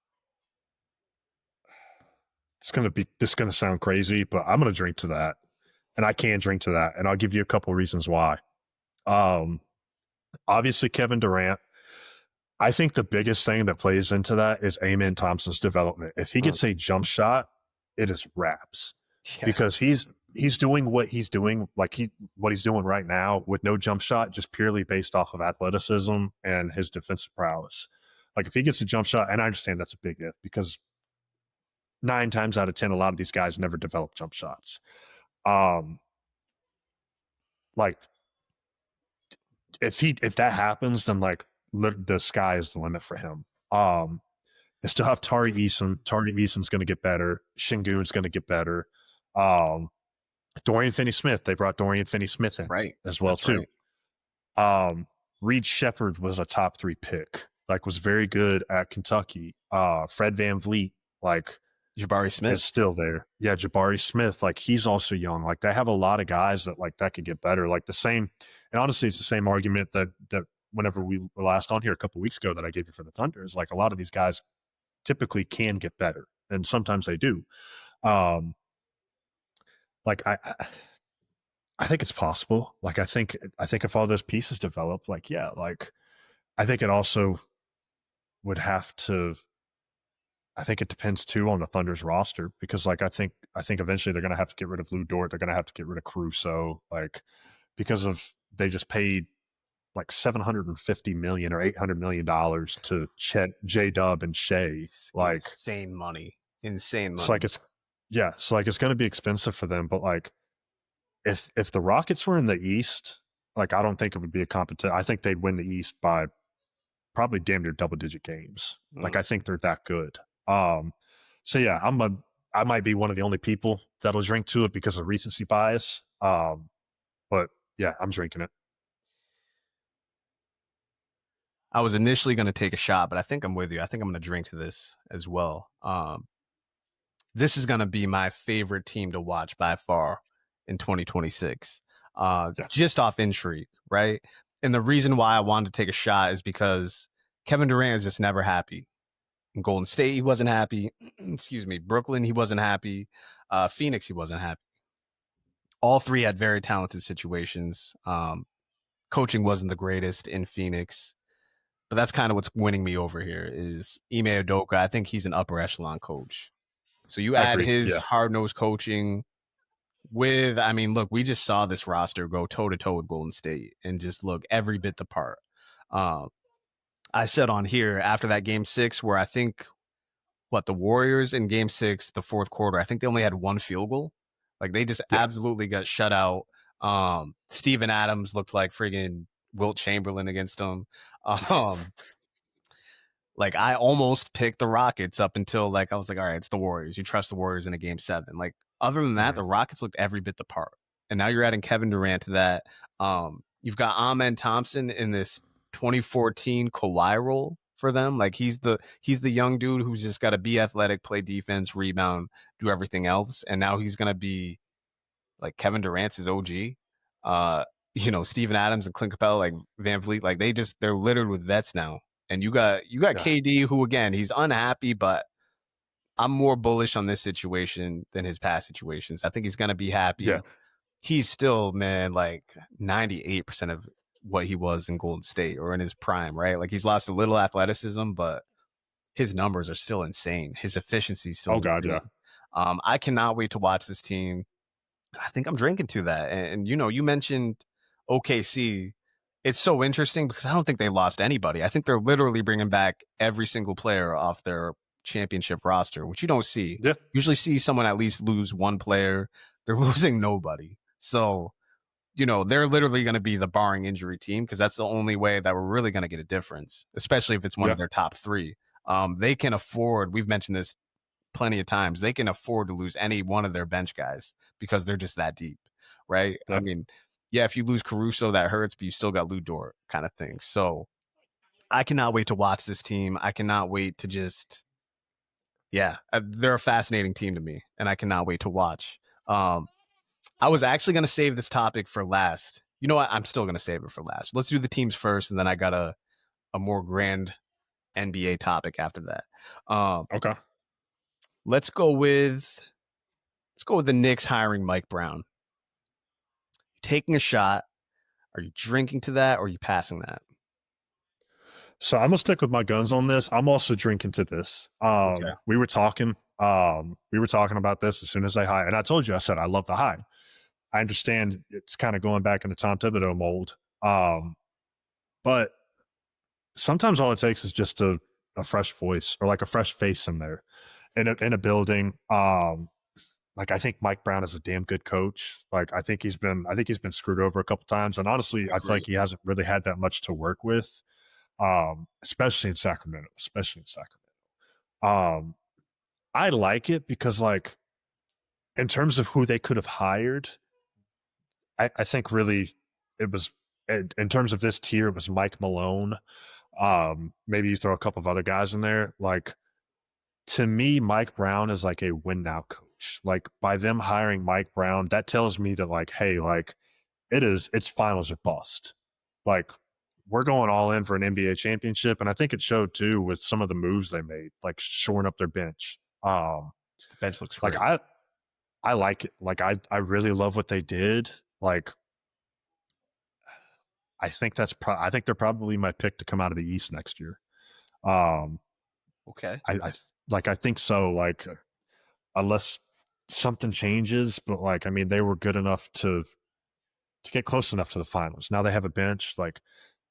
B: This is gonna sound crazy, but I'm gonna drink to that. And I can drink to that. And I'll give you a couple reasons why. Obviously, Kevin Durant. I think the biggest thing that plays into that is Amen Thompson's development. If he gets a jump shot, it is wraps
A: Yeah.
B: because he's doing what he's doing, what he's doing right now with no jump shot, just purely based off of athleticism and his defensive prowess. Like if he gets a jump shot, and I understand that's a big if because 9 times out of 10, a lot of these guys never develop jump shots. Like if that happens, then like the sky is the limit for him. They still have Tari Eason. Tari Eason's going to get better. Şengün's going to get better. Dorian Finney-Smith. They brought Dorian Finney-Smith in as well too. Right. Reed Shepherd was a top 3 pick. Like was very good at Kentucky. Fred VanVleet, like
A: Jabari Smith
B: is still there. Yeah, Jabari Smith, like he's also young. Like they have a lot of guys that like that could get better. Like the same, and honestly, it's the same argument that whenever we were last on here a couple weeks ago that I gave you for the Thunder is like a lot of these guys typically can get better, and sometimes they do. Like I think it's possible. Like I think if all those pieces develop, like yeah, like I think it also would have to. I think it depends too on the Thunder's roster because like I think eventually they're going to have to get rid of Lou Dort. They're going to have to get rid of Caruso, like because of they just paid like $750 million or $800 million to Chet, J Dub, and Shea. Like
A: insane money.
B: So like it's going to be expensive for them. But like if the Rockets were in the East, like I don't think it would be a competition. I think they'd win the East by probably damn near double-digit games. Like I think they're that good. So yeah, I might be one of the only people that'll drink to it because of recency bias. But yeah, I'm drinking it.
A: I was initially going to take a shot, but I think I'm with you. I think I'm going to drink to this as well. This is going to be my favorite team to watch by far in 2026. Just off intrigue, right? And the reason why I wanted to take a shot is because Kevin Durant is just never happy. In Golden State, he wasn't happy. Excuse me. Brooklyn, he wasn't happy. Phoenix, he wasn't happy. All 3 had very talented situations. Coaching wasn't the greatest in Phoenix. But that's kind of what's winning me over here is Ime Udoka. I think he's an upper echelon coach. So you add his hard-nosed coaching with, I mean, look, we just saw this roster go toe-to-toe with Golden State and just look every bit the part. I said on here after that game 6 where I think the Warriors in game 6, the fourth quarter, I think they only had 1 field goal. Like they just absolutely got shut out. Steven Adams looked like friggin' Wilt Chamberlain against them. Like I almost picked the Rockets up until like I was like, all right, it's the Warriors. You trust the Warriors in a game 7. Like other than that, the Rockets looked every bit the part. And now you're adding Kevin Durant to that. You've got Amen Thompson in this 2014 Kawhi role for them. Like he's the young dude who's just got to be athletic, play defense, rebound, do everything else. And now he's gonna be like Kevin Durant's his OG. Steven Adams and Clint Capella, like Van Vliet, like they're littered with vets now. And you got KD, who again he's unhappy, but I'm more bullish on this situation than his past situations. I think he's gonna be happy.
B: Yeah.
A: He's still, man, like 98% of what he was in Golden State or in his prime, right? Like he's lost a little athleticism, but his numbers are still insane. His efficiency is still insane.
B: God, yeah.
A: I cannot wait to watch this team. I think I'm drinking to that. And you mentioned OKC. It's so interesting because I don't think they lost anybody. I think they're literally bringing back every single player off their championship roster, which you don't see.
B: Yeah.
A: Usually see someone at least lose 1 player. They're losing nobody. So, they're literally going to be the barring injury team because that's the only way that we're really going to get a difference, especially if it's one of their top 3. They can afford, we've mentioned this plenty of times, they can afford to lose any one of their bench guys because they're just that deep, right? Yeah. I mean, yeah, if you lose Caruso, that hurts, but you still got Lou Dort kind of thing. So I cannot wait to watch this team. I cannot wait to just, they're a fascinating team to me, and I cannot wait to watch. I was actually going to save this topic for last. You know what? I'm still going to save it for last. Let's do the teams first, and then I got a more grand NBA topic after that.
B: Okay.
A: Let's go with the Knicks hiring Mike Brown. Taking a shot. Are you drinking to that, or are you passing that?
B: So I'm gonna stick with my guns on this. I'm also drinking to this.
A: Okay.
B: We were talking. We were talking about this as soon as they hired, and I told you, I said I love the hire. I understand it's kind of going back in the Tom Thibodeau mold, but sometimes all it takes is just a fresh voice or like a fresh face in there in a building. Like I think Mike Brown is a damn good coach. Like I think he's been screwed over a couple times, and honestly, I feel like he hasn't really had that much to work with, especially in Sacramento. I like it because like in terms of who they could have hired, I think really it was in terms of this tier, it was Mike Malone. Maybe you throw a couple of other guys in there. Like to me, Mike Brown is like a win now coach. Like by them hiring Mike Brown, that tells me that like, hey, like it's finals or bust. Like we're going all in for an NBA championship. And I think it showed too with some of the moves they made, like shoring up their bench.
A: The bench looks great.
B: Like I like it. Like I really love what they did. Like I think I think they're probably my pick to come out of the East next year.
A: Okay.
B: I think so. Like unless something changes, but like I mean, they were good enough to get close enough to the finals. Now they have a bench. Like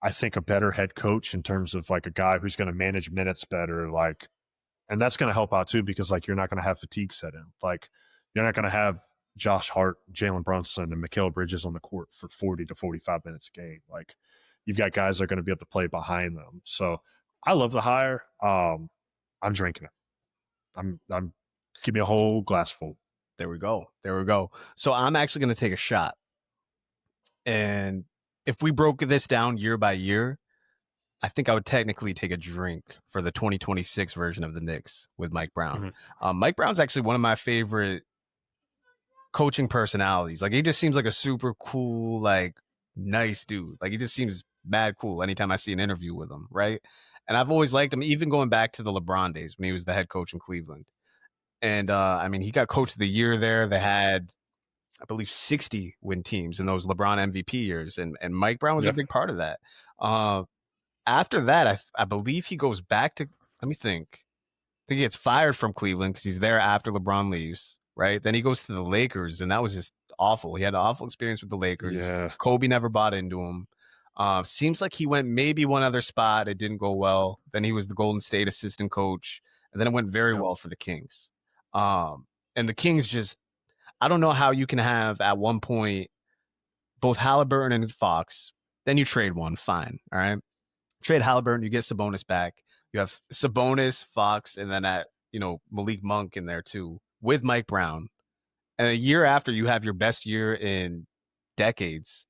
B: I think a better head coach in terms of like a guy who's going to manage minutes better. Like, and that's going to help out too because like you're not going to have fatigue set in. Like you're not going to have Josh Hart, Jalen Brunson, and Mikal Bridges on the court for 40 to 45 minutes a game. Like you've got guys that are going to be able to play behind them. So I love the hire. I'm drinking it. I'm give me a whole glass full.
A: There we go. So I'm actually going to take a shot. And if we broke this down year by year, I think I would technically take a drink for the 2026 version of the Knicks with Mike Brown.
B: Mm-hmm.
A: Mike Brown's actually one of my favorite coaching personalities. Like he just seems like a super cool, like nice dude. Like he just seems mad cool anytime I see an interview with him, right? And I've always liked him, even going back to the LeBron days when he was the head coach in Cleveland. And I mean, he got coach of the year there. They had, I believe, 60 win teams in those LeBron MVP years, and Mike Brown was a big part of that. After that, I believe he goes back to. Let me think. I think he gets fired from Cleveland because he's there after LeBron leaves, right? Then he goes to the Lakers, and that was just awful. He had an awful experience with the Lakers.
B: Yeah.
A: Kobe never bought into him. Seems like he went maybe one other spot. It didn't go well. Then he was the Golden State assistant coach, and then it went very well for the Kings. And the Kings just, I don't know how you can have at one point both Halliburton and Fox. Then you trade one, fine, all right. Trade Halliburton, you get Sabonis back. You have Sabonis, Fox, and then Malik Monk in there too with Mike Brown. And a year after you have your best year in decades,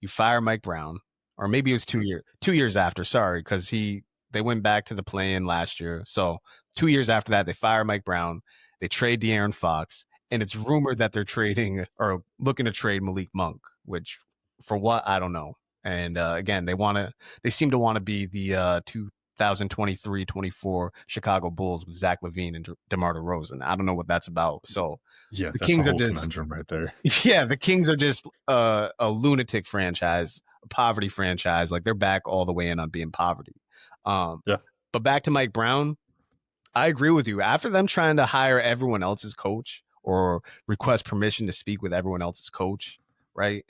A: you fire Mike Brown, or maybe it was 2 years after. Sorry, because they went back to the play-in last year. So 2 years after that, they fire Mike Brown. They trade De'Aaron Fox, and it's rumored that they're trading or looking to trade Malik Monk, which for what I don't know. And again, they seem to want to be the 2023-24 Chicago Bulls with Zach LaVine and DeMar DeRozan. I don't know what that's about. So
B: yeah,
A: the Kings are just
B: conundrum right there.
A: Yeah, the Kings are just a lunatic franchise, a poverty franchise. Like they're back all the way in on being poverty. But back to Mike Brown, I agree with you. After them trying to hire everyone else's coach or request permission to speak with everyone else's coach, right?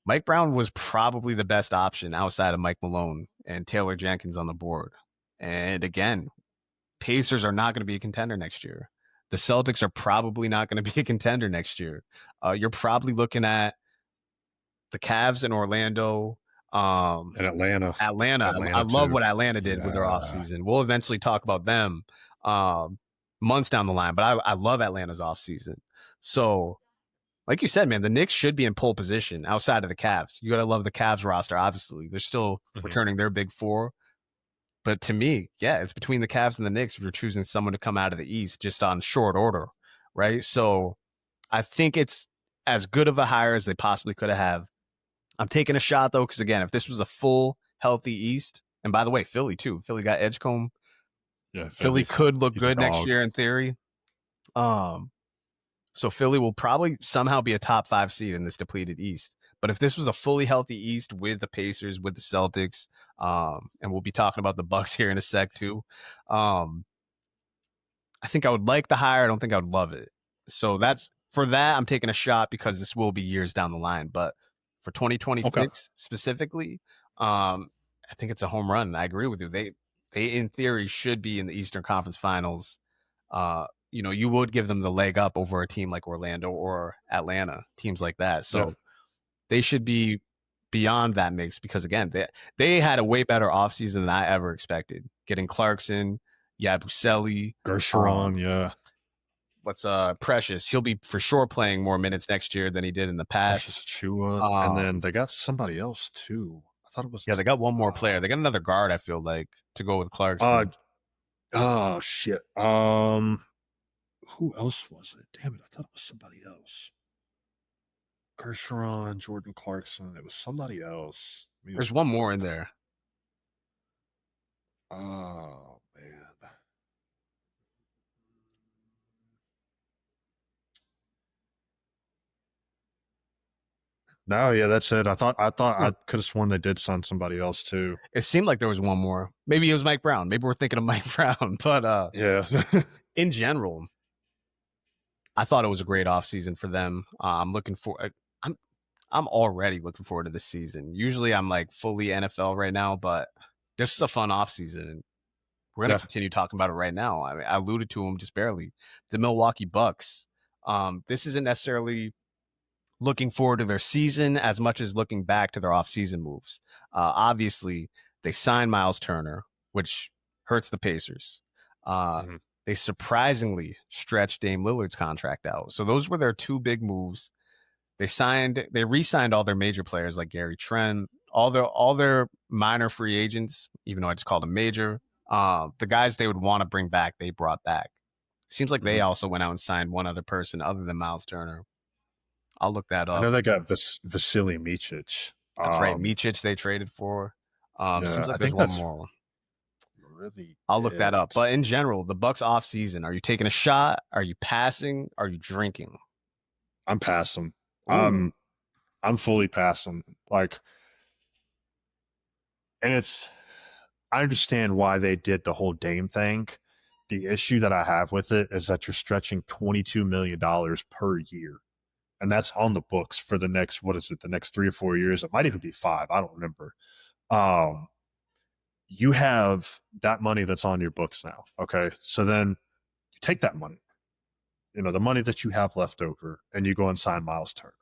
A: Mike Brown was probably the best option outside of Mike Malone and Taylor Jenkins on the board. And again, Pacers are not going to be a contender next year. The Celtics are probably not going to be a contender next year. You're probably looking at the Cavs in Orlando.
B: And Atlanta.
A: I love what Atlanta did with their offseason. We'll eventually talk about them months down the line, but I love Atlanta's offseason. So, like you said, man, the Knicks should be in pole position outside of the Cavs. You got to love the Cavs roster, obviously. They're still returning their big four. But to me, yeah, it's between the Cavs and the Knicks if you're choosing someone to come out of the East just on short order, right? So I think it's as good of a hire as they possibly could have. I'm taking a shot, though, because, again, if this was a full, healthy East, and by the way, Philly, too. Philly got Edgecombe.
B: Yeah,
A: Philly could look good next year in theory. So Philly will probably somehow be a top 5 seed in this depleted East. But if this was a fully healthy East with the Pacers, with the Celtics, and we'll be talking about the Bucks here in a sec too, I think I would like the hire. I don't think I would love it. So for that, I'm taking a shot because this will be years down the line. But for 2026 specifically, I think it's a home run. I agree with you. They in theory should be in the Eastern Conference Finals. You would give them the leg up over a team like Orlando or Atlanta, teams like that. So they should be beyond that mix because again, they had a way better offseason than I ever expected. Getting Clarkson, Yabusele,
B: Gershon,
A: what's Precious? He'll be for sure playing more minutes next year than he did in the past.
B: Precious Achua, and then they got somebody else too. I thought it was
A: they got one more player. They got another guard. I feel like to go with Clarkson.
B: Oh shit. Who else was it? Damn it! I thought it was somebody else. Gershon, Jordan Clarkson. It was somebody else.
A: There's one more in there.
B: Oh man. No, yeah, that's it. I thought I could have sworn they did sign somebody else too.
A: It seemed like there was one more. Maybe it was Mike Brown. Maybe we're thinking of Mike Brown. But
B: yeah,
A: in general, I thought it was a great offseason for them. I'm already looking forward to this season. Usually I'm like fully NFL right now, but this is a fun offseason. We're going to continue talking about it right now. I mean, I alluded to them just barely. The Milwaukee Bucks. This isn't necessarily looking forward to their season as much as looking back to their offseason moves. Obviously, they signed Miles Turner, which hurts the Pacers. They surprisingly stretched Dame Lillard's contract out. So those were their two big moves. They re-signed all their major players like Gary Trent, all their minor free agents, even though I just called them major. The guys they would want to bring back, they brought back. Seems like they also went out and signed one other person other than Miles Turner. I'll look that up.
B: I know they got Vasily Micic.
A: That's right. Micic they traded for. Seems like there's one more.
B: Really
A: I'll look that up. But in general, the Bucks off season, are you taking a shot? Are you passing? Are you drinking?
B: I'm passing. I'm fully passing. Like, and I understand why they did the whole Dame thing. The issue that I have with it is that you're stretching $22 million per year. And that's on the books for the next, the next 3 or 4 years. It might even be 5. I don't remember. You have that money that's on your books now. Okay. So then you take that money, the money that you have left over, and you go and sign Miles Turner.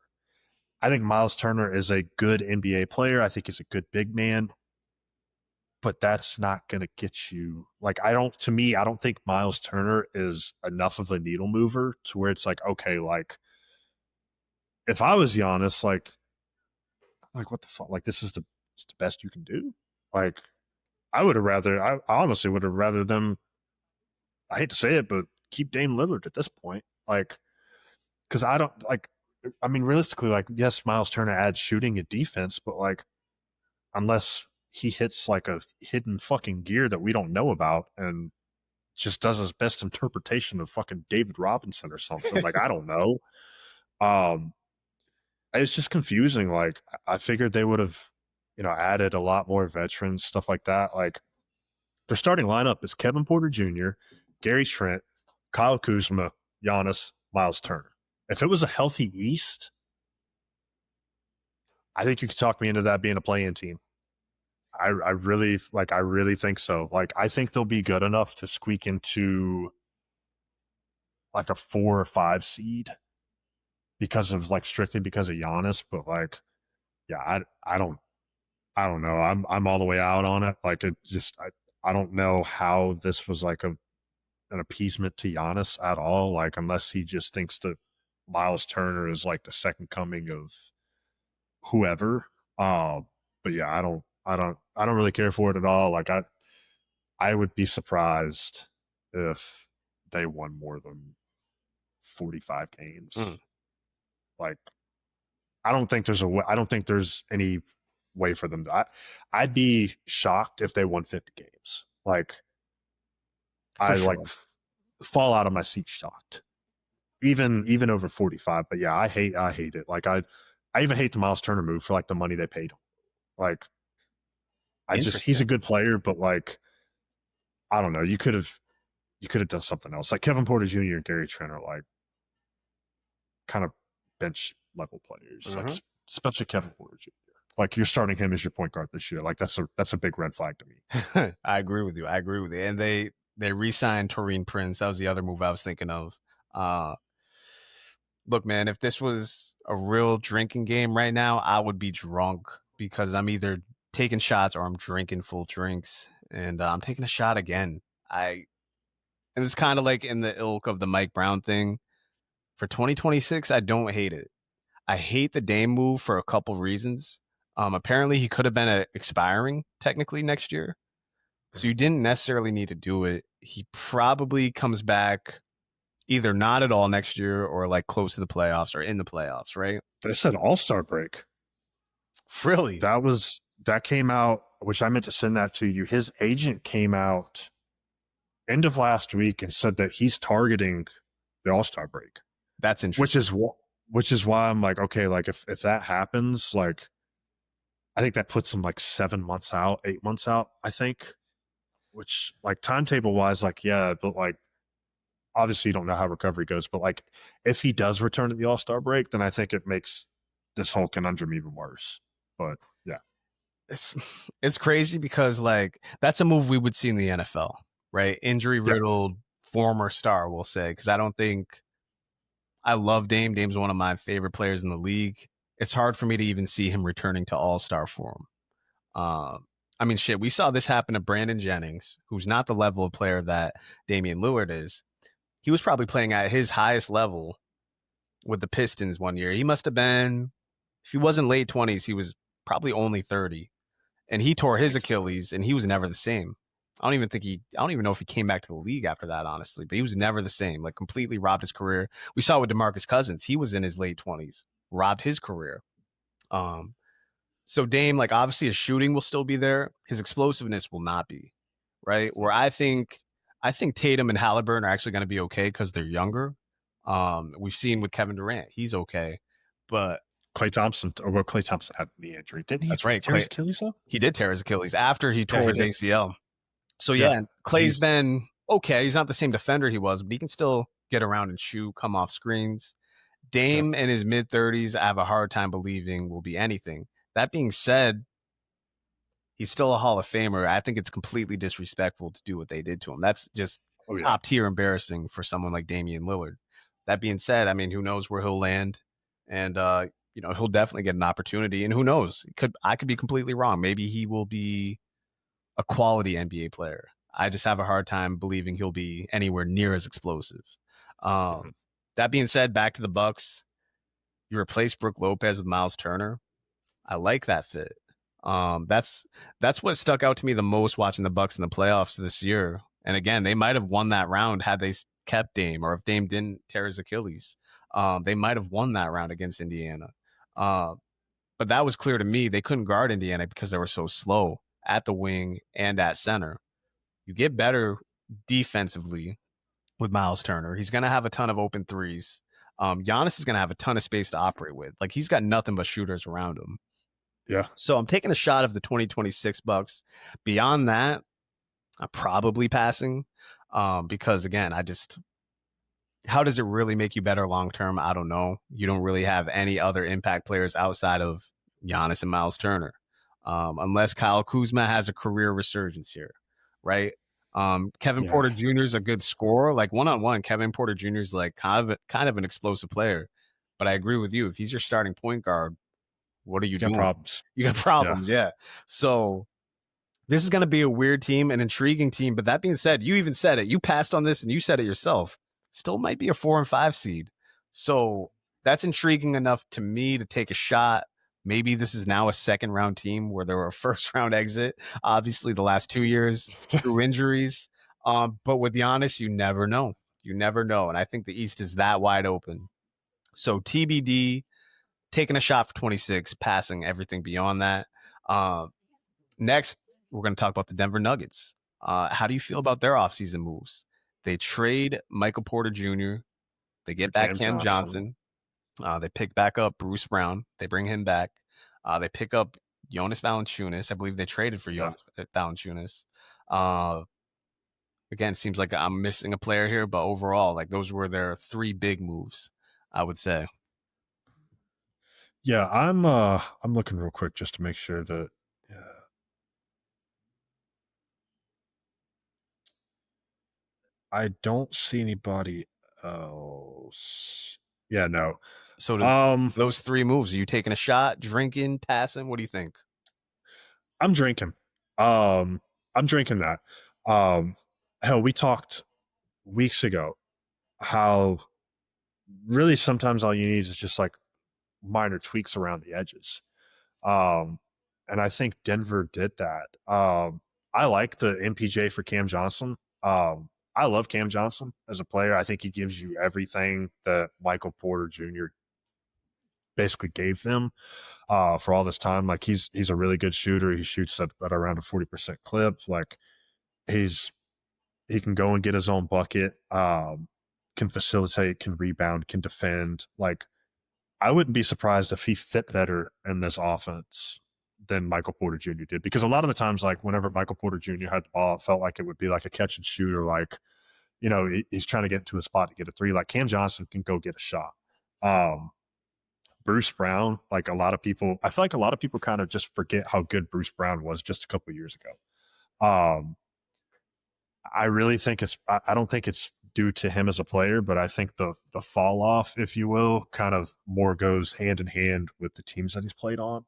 B: I think Miles Turner is a good NBA player. I think he's a good big man. But that's not going to get you, I don't think Miles Turner is enough of a needle mover to where it's like, okay, if I was Giannis, what the fuck? This is the best you can do? I honestly would have rather them, I hate to say it, but keep Dame Lillard at this point. Because I don't, realistically, yes, Miles Turner adds shooting and defense, but, unless he hits, a hidden fucking gear that we don't know about and just does his best interpretation of fucking David Robinson or something, I don't know. It's just confusing. I figured they would have, added a lot more veterans, stuff like that. Their starting lineup is Kevin Porter Jr., Gary Trent, Kyle Kuzma, Giannis, Miles Turner. If it was a healthy East, I think you could talk me into that being a play-in team. I really think so. I think they'll be good enough to squeak into a 4 or 5 seed strictly because of Giannis, but yeah, I don't know. I'm all the way out on it. I don't know how this was an appeasement to Giannis at all. Unless he just thinks that Miles Turner is the second coming of whoever. But yeah, I don't really care for it at all. I would be surprised if they won more than 45 games. I don't think there's any way for them to. I'd be shocked if they won 50 games. Fall out of my seat shocked. Even over 45. But yeah, I hate it. I even hate the Miles Turner move for like the money they paid him. Like, he's a
A: Interesting.
B: good player, but like, I don't know. You could have done something else. Like Kevin Porter Jr. and Gary Trent are like kind of bench level players, like especially Kevin Porter Jr. Like you're starting him as your point guard this year. Like that's a big red flag to me.
A: I agree with you. And they re-signed Taurean Prince. That was the other move I was thinking of. Look, man, if this was a real drinking game right now, I would be drunk because I'm either taking shots or I'm drinking full drinks, and I'm taking a shot again. And it's kind of like in the ilk of the Mike Brown thing. For 2026, I don't hate it. I hate the Dame move for a couple reasons. Apparently, he could have been expiring technically next year, so you didn't necessarily need to do it. He probably comes back either not at all next year or like close to the playoffs or in the playoffs, right?
B: They said All-Star break.
A: Really?
B: That came out, which I meant to send that to you. His agent came out end of last week and said that he's targeting the All-Star break.
A: That's interesting.
B: Which is why I'm like, okay, like if that happens, like I think that puts him like 7 months out, 8 months out, I think. Which like timetable wise, like, yeah, but like obviously you don't know how recovery goes, but like if he does return to the All-Star break, then I think it makes this whole conundrum even worse. But yeah.
A: It's crazy because like that's a move we would see in the NFL, right? Injury riddled former star, we'll say, because I love Dame. Dame's one of my favorite players in the league. It's hard for me to even see him returning to All-Star form. I mean, shit, we saw this happen to Brandon Jennings, who's not the level of player that Damian Lillard is. He was probably playing at his highest level with the Pistons one year. He must have been, if he wasn't late 20s, he was probably only 30. And he tore his Achilles, and he was never the same. I don't even know if he came back to the league after that, honestly, but he was never the same, like completely robbed his career. We saw with DeMarcus Cousins, he was in his late 20s, robbed his career. So Dame, like obviously his shooting will still be there. His explosiveness will not be, right? Where I think Tatum and Halliburton are actually going to be okay because they're younger. We've seen with Kevin Durant, he's okay. But
B: Klay Thompson had a knee injury. Didn't he?
A: That's right.
B: Tear his Achilles though?
A: He did tear his Achilles after he tore his ACL. So
B: Yeah.
A: Klay's been okay. He's not the same defender he was, but he can still get around and shoot, come off screens. Dame in his mid-30s, I have a hard time believing will be anything. That being said, he's still a Hall of Famer. I think it's completely disrespectful to do what they did to him. That's just top tier embarrassing for someone like Damian Lillard. That being said, I mean, who knows where he'll land, and he'll definitely get an opportunity. And who knows? I could be completely wrong. Maybe he will be a quality NBA player. I just have a hard time believing he'll be anywhere near as explosive. That being said, back to the Bucks. You replace Brook Lopez with Miles Turner. I like that fit. That's what stuck out to me the most watching the Bucks in the playoffs this year. And again, they might have won that round had they kept Dame, or if Dame didn't tear his Achilles. They might have won that round against Indiana. But that was clear to me. They couldn't guard Indiana because they were so slow at the wing and at center. You get better defensively with Miles Turner. He's going to have a ton of open threes. Giannis is going to have a ton of space to operate with. Like, he's got nothing but shooters around him.
B: Yeah.
A: So I'm taking a shot of the 2026 Bucks. Beyond that, I'm probably passing because, again, how does it really make you better long term? I don't know. You don't really have any other impact players outside of Giannis and Miles Turner, unless Kyle Kuzma has a career resurgence here, right? Kevin Porter Jr. is a good scorer. Like one-on-one, Kevin Porter Jr. is like kind of an explosive player. But I agree with you. If he's your starting point guard, what are you doing? You got problems, yeah. So this is going to be a weird team, an intriguing team. But that being said, you even said it. You passed on this and you said it yourself. Still might be a 4 and 5 seed. So that's intriguing enough to me to take a shot. Maybe this is now a second round team where they were a first round exit. Obviously, the last 2 years through injuries. But with Giannis, you never know. You never know. And I think the East is that wide open. So TBD, taking a shot for 26, passing everything beyond that. Next, we're going to talk about the Denver Nuggets. How do you feel about their offseason moves? They trade Michael Porter Jr. They get back Cam Johnson. They pick back up Bruce Brown. They bring him back. They pick up Jonas Valanciunas. I believe they traded for
B: Yeah.
A: Jonas Valanciunas. Uh, again, seems like I'm missing a player here, but overall, like those were their three big moves, I would say.
B: Yeah, I'm looking real quick just to make sure that I don't see anybody else. Yeah, no.
A: So
B: Um,
A: those three moves, are you taking a shot, drinking, passing? What do you think?
B: I'm drinking. I'm drinking that. Um, hell, we talked weeks ago how really sometimes all you need is just like minor tweaks around the edges. Um, and I think Denver did that. I like the MPJ for Cam Johnson. I love Cam Johnson as a player. I think he gives you everything that Michael Porter Jr. basically gave them for all this time. Like he's a really good shooter. He shoots at around a 40% clip. Like he can go and get his own bucket. Can facilitate, can rebound, can defend. Like I wouldn't be surprised if he fit better in this offense than Michael Porter Jr. did, because a lot of the times, like whenever Michael Porter Jr. had the ball, it felt like it would be like a catch and shoot, or like, he's trying to get into a spot to get a three. Like Cam Johnson can go get a shot. Um, Bruce Brown, like a lot of people, I feel like a lot of people kind of just forget how good Bruce Brown was just a couple of years ago. Um, I really think I don't think it's due to him as a player, but I think the fall off, if you will, kind of more goes hand in hand with the teams that he's played on.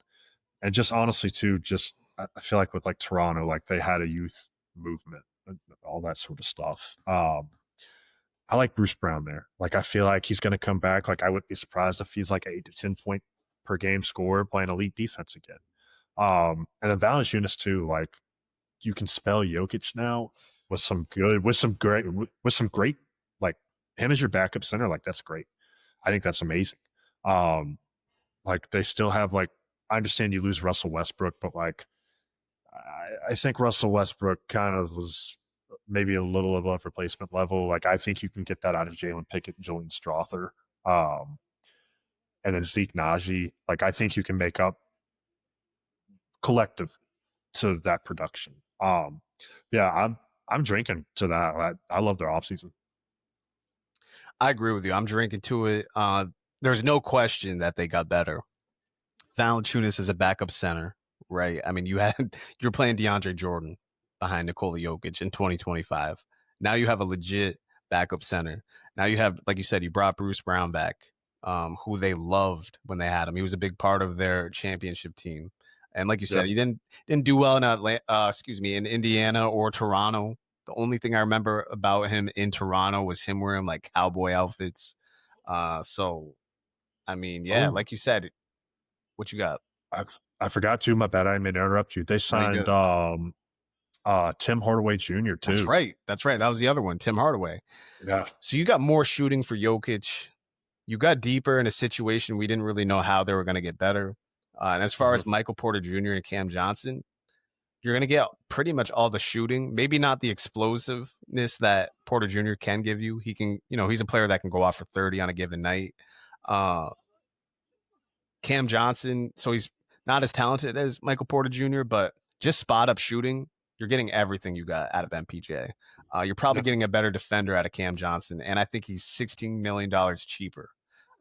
B: And just honestly too, just I feel like with like Toronto, like they had a youth movement and all that sort of stuff. I like Bruce Brown there. Like I feel like he's going to come back. Like I wouldn't be surprised if he's like 8 to 10 point per game scorer playing elite defense again. And then Valanciunas too. Like you can spell Jokic now with some great, like him as your backup center. Like that's great. I think that's amazing. Um, like they still have like, I understand you lose Russell Westbrook, but like I think Russell Westbrook kind of was maybe a little above replacement level. Like I think you can get that out of Jalen Pickett and Julian Strother. Um, and then Zeke Naji. Like I think you can make up collective to that production. Yeah, I'm drinking to that. I love their offseason.
A: I agree with you. I'm drinking to it. There's no question that they got better. Valanciunas is a backup center, right? I mean, you're playing DeAndre Jordan behind Nikola Jokic in 2025. Now you have a legit backup center. Now you have, like you said, you brought Bruce Brown back, who they loved when they had him. He was a big part of their championship team. And like you said,
B: Yep.
A: he didn't do well in in Indiana or Toronto. The only thing I remember about him in Toronto was him wearing like cowboy outfits. So I mean, yeah,
B: Oh,
A: like you said, what you got?
B: I forgot to. My bad. I didn't mean to interrupt you. They
A: No, you
B: signed
A: good.
B: Tim Hardaway Jr.
A: That's
B: too.
A: right. That's right. That was the other one, Tim Hardaway.
B: Yeah.
A: So you got more shooting for Jokic. You got deeper in a situation we didn't really know how they were going to get better. And as far
B: Mm-hmm.
A: as Michael Porter Jr. and Cam Johnson, you're going to get pretty much all the shooting. Maybe not the explosiveness that Porter Jr. can give you. He can, he's a player that can go off for 30 on a given night. Uh, Cam Johnson, so he's not as talented as Michael Porter Jr., but just spot up shooting, you're getting everything you got out of MPJ. You're probably
B: Yeah.
A: getting a better defender out of Cam Johnson, and I think he's $16 million cheaper,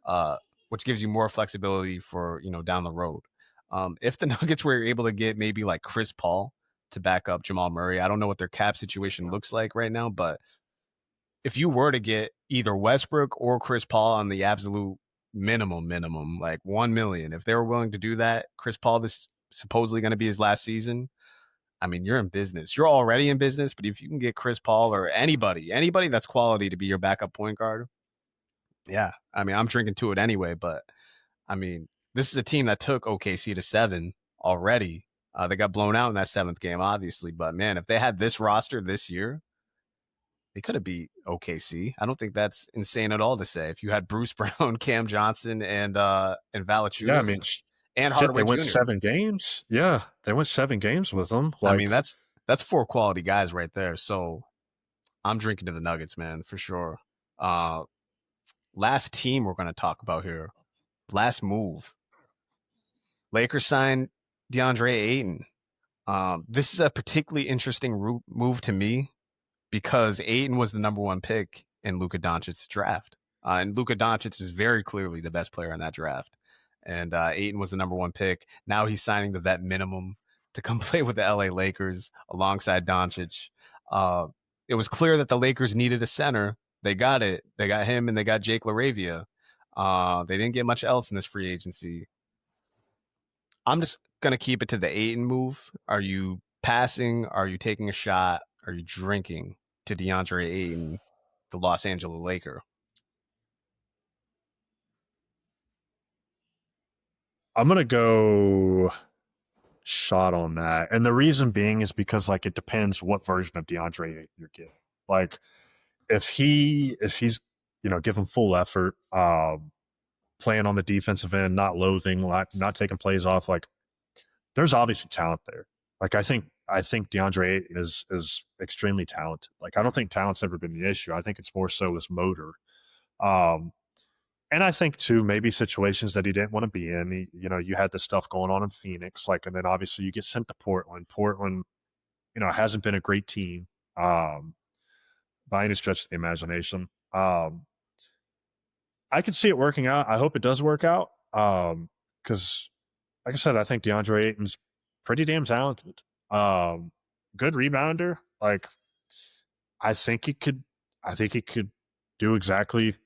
A: uh, which gives you more flexibility for down the road. If the Nuggets were able to get maybe like Chris Paul to back up Jamal Murray, I don't know what their cap situation looks like right now, but if you were to get either Westbrook or Chris Paul on the absolute minimum, like 1 million, if they were willing to do that, Chris Paul, this is supposedly going to be his last season. I mean, you're in business. You're already in business, but if you can get Chris Paul or anybody that's quality to be your backup point guard, yeah. I mean, I'm drinking to it anyway, but I mean, this is a team that took OKC to 7 already. They got blown out in that 7th game, obviously, but man, if they had this roster this year, they could have beat OKC. I don't think that's insane at all to say. If you had Bruce Brown, Cam Johnson, and
B: Yeah. I
A: Valanciunas
B: mean,
A: and
B: shit, they
A: Hardaway
B: went
A: Jr.
B: 7 games. Yeah. They went 7 games with them.
A: I
B: Like,
A: mean, that's 4 quality guys right there. So I'm drinking to the Nuggets, man, for sure. Uh, last team we're going to talk about here. last move. Lakers signed Deandre Ayton. This is a particularly interesting move to me because Ayton was the number one pick in Luka Doncic's draft. And Luka Doncic is very clearly the best player in that draft. And Ayton was the number one pick. Now he's signing the vet minimum to come play with the LA Lakers alongside Doncic. It was clear that the Lakers needed a center. They got it. They got him and they got Jake LaRavia. They didn't get much else in this free agency. I'm just going to keep it to the Ayton move. Are you passing? Are you taking a shot? Are you drinking to Deandre Ayton, the Los Angeles Laker?
B: I'm going to go shot on that. And the reason being is because, like, it depends what version of Deandre Ayton you're getting. Like, if he's, give him full effort, playing on the defensive end, not loathing, not taking plays off, like, there's obviously talent there. Like, I think Deandre Ayton is extremely talented. Like, I don't think talent's ever been the issue. I think it's more so his motor. And I think too, maybe situations that he didn't want to be in. You had this stuff going on in Phoenix, like, and then obviously you get sent to Portland. Portland, hasn't been a great team by any stretch of the imagination. I could see it working out. I hope it does work out. Because, like I said, I think Deandre Ayton's pretty damn talented. Good rebounder. Like, I think he could do exactly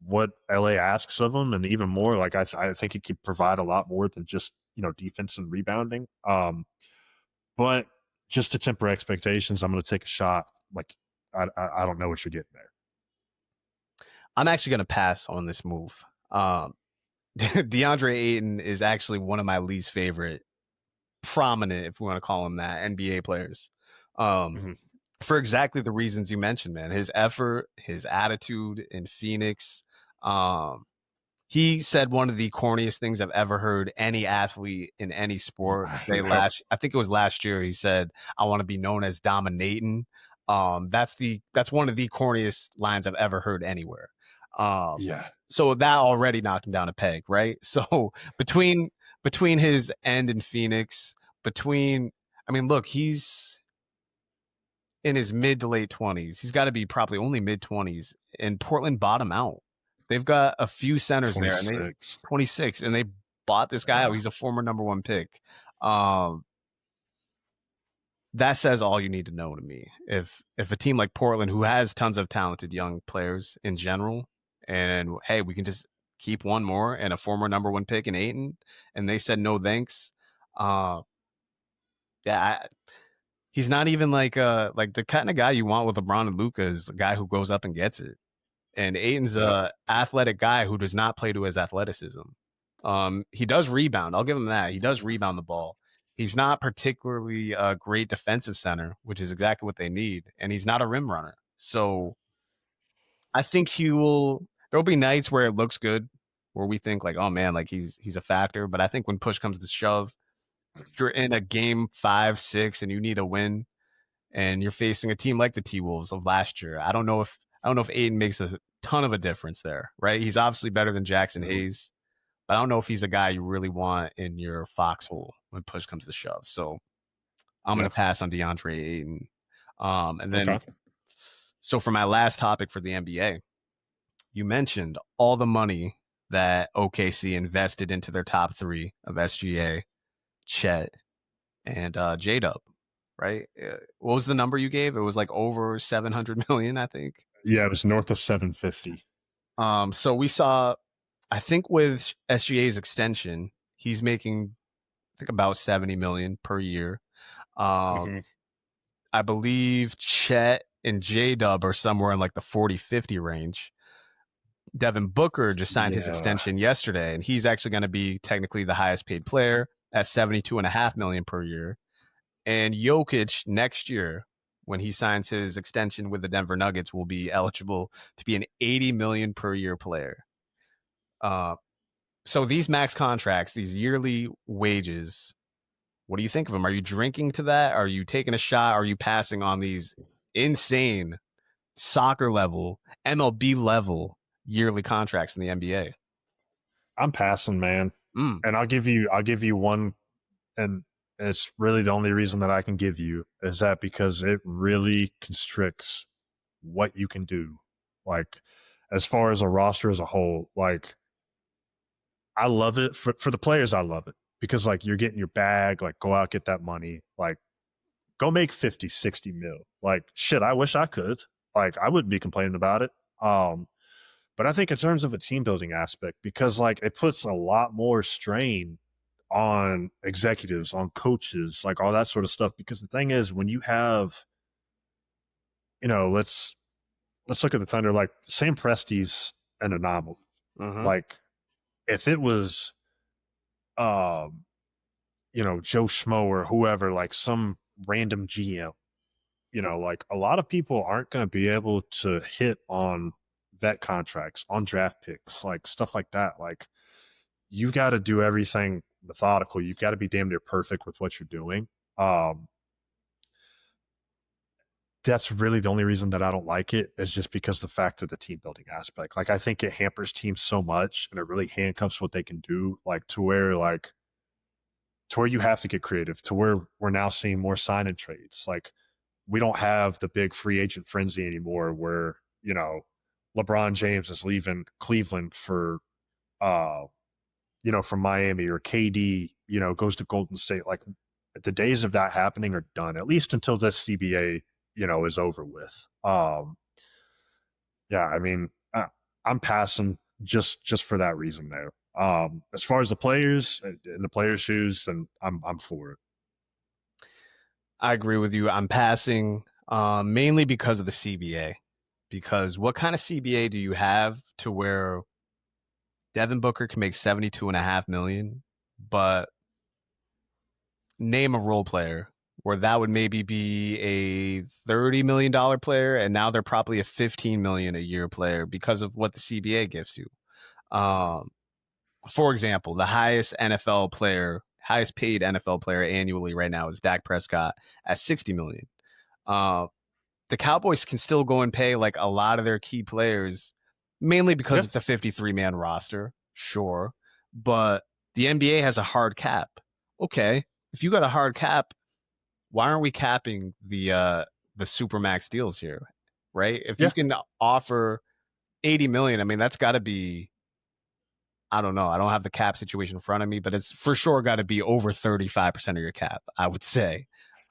B: what LA asks of him, and even more. Like, I think he could provide a lot more than just defense and rebounding. But just to temper expectations, I'm going to take a shot. Like, I don't know what you're getting there.
A: I'm actually going to pass on this move. DeAndre Ayton is actually one of my least favorite prominent, if we want to call him that, NBA players. For exactly the reasons you mentioned, man. His effort, his attitude in Phoenix. He said one of the corniest things I've ever heard any athlete in any sport say I think it was last year. He said, "I want to be known as dominating." That's one of the corniest lines I've ever heard anywhere. So that already knocked him down a peg, right? So between his end in Phoenix, look, he's in his mid to late 20s. He's got to be probably only mid 20s, and Portland bottom out. They've got a few centers 26. There, and 26, and they bought this guy out. He's a former number one pick. That says all you need to know to me. If a team like Portland, who has tons of talented young players in general, and hey, we can just keep one more and a former number one pick in Ayton, and they said no thanks. He's not even like the kind of guy you want with LeBron and Luka is a guy who goes up and gets it. And Ayton's a athletic guy who does not play to his athleticism. He does rebound. I'll give him that. He does rebound the ball. He's not particularly a great defensive center, which is exactly what they need. And he's not a rim runner. So I think there'll be nights where it looks good, where we think like, oh man, like he's a factor. But I think when push comes to shove, if you're in a game 5-6 and you need a win and you're facing a team like the T-Wolves of last year, I don't know if Ayton makes a ton of a difference there, right? He's obviously better than Jackson Hayes, but I don't know if he's a guy you really want in your foxhole when push comes to shove. So I'm going to pass on DeAndre Ayton. And then, so for my last topic for the NBA, you mentioned all the money that OKC invested into their top three of SGA, Chet, and J-Dub, right? What was the number you gave? It was like over 700 million, I think.
B: Yeah, it was north of 750.
A: So we saw, I think with SGA's extension, he's making, I think, about 70 million per year. I believe Chet and J-Dub are somewhere in like the 40-50 range. Devin Booker just signed his extension yesterday, and he's actually going to be technically the highest paid player at 72.5 million per year. And Jokic next year, when he signs his extension with the Denver Nuggets, will be eligible to be an 80 million per year player. So these max contracts, these yearly wages, what do you think of them? Are you drinking to that? Are you taking a shot? Are you passing on these insane soccer level, MLB level yearly contracts in the NBA?
B: I'm passing, man. And I'll give you one, and it's really the only reason that I can give you is that because it really constricts what you can do. Like, as far as a roster as a whole, like, I love it for the players. I love it because, like, you're getting your bag, like, go out, get that money, like, go make 50, 60 mil. Like, shit, I wish I could. Like, I wouldn't be complaining about it. But I think in terms of a team building aspect, because like it puts a lot more strain on executives, on coaches, like all that sort of stuff. Because the thing is, when you have, let's look at the Thunder. Like Sam Presti's an anomaly. Like if it was, Joe Schmo or whoever, like some random GM, like a lot of people aren't going to be able to hit on vet contracts, on draft picks, like stuff like that. Like you've got to do everything methodical. You've got to be damn near perfect with what you're doing. That's really the only reason that I don't like it is just because the fact of the team building aspect. Like I think it hampers teams so much and it really handcuffs what they can do, like to where you have to get creative, to where we're now seeing more sign and trades. Like we don't have the big free agent frenzy anymore where, LeBron James is leaving Cleveland for from Miami, or KD, goes to Golden State. Like the days of that happening are done, at least until this CBA, is over with. Yeah, I mean, I'm passing just for that reason there. As far as the players in the players' shoes, then I'm for it.
A: I agree with you. I'm passing mainly because of the CBA. Because what kind of CBA do you have to where Devin Booker can make $72.5 million, but name a role player where that would maybe be a $30 million player, and now they're probably a $15 million a year player because of what the CBA gives you. For example, the highest paid NFL player annually right now is Dak Prescott at $60 million. The Cowboys can still go and pay like a lot of their key players, mainly because it's a 53-man roster, sure. But the NBA has a hard cap. Okay, if you got a hard cap, why aren't we capping the supermax deals here, right? If you can offer 80 million, I mean that's got to be, I don't know. I don't have the cap situation in front of me, but it's for sure got to be over 35% of your cap, I would say.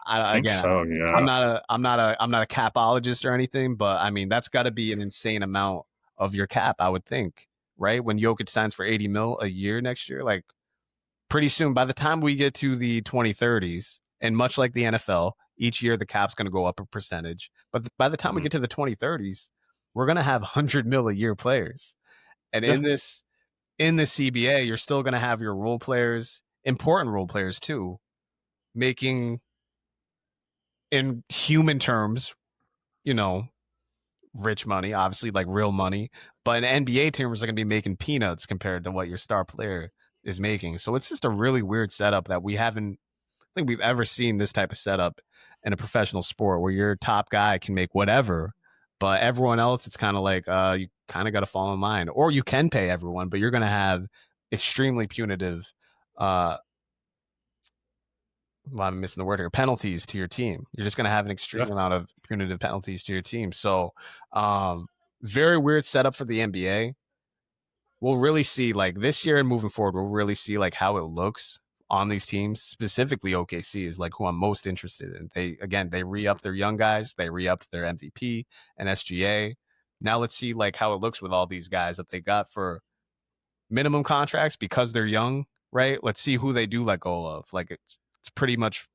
B: I think so, yeah.
A: I'm not a capologist or anything, but I mean that's got to be an insane amount of your cap, I would think, right? When Jokic signs for 80 mil a year next year, like pretty soon, by the time we get to the 2030s, and much like the NFL, each year the cap's going to go up a percentage. But by the time we get to the 2030s, we're going to have 100 mil a year players, and in the CBA, you're still going to have your role players, important role players too, making, in human terms, rich money, obviously like real money. But in NBA terms, are going to be making peanuts compared to what your star player is making. So it's just a really weird setup that we haven't, I think we've ever seen this type of setup in a professional sport where your top guy can make whatever, but everyone else, it's kind of like you kind of got to fall in line, or you can pay everyone, but you're going to have extremely punitive well, I'm missing the word here, penalties to your team. You're just going to have an extreme amount of punitive penalties to your team. So very weird setup for the NBA. We'll really see, like this year and moving forward, we'll really see like how it looks on these teams. Specifically OKC is like who I'm most interested in. They re-upped their young guys. They re-upped their MVP and SGA. Now let's see like how it looks with all these guys that they got for minimum contracts because they're young, right? Let's see who they do let go of. Like it's pretty much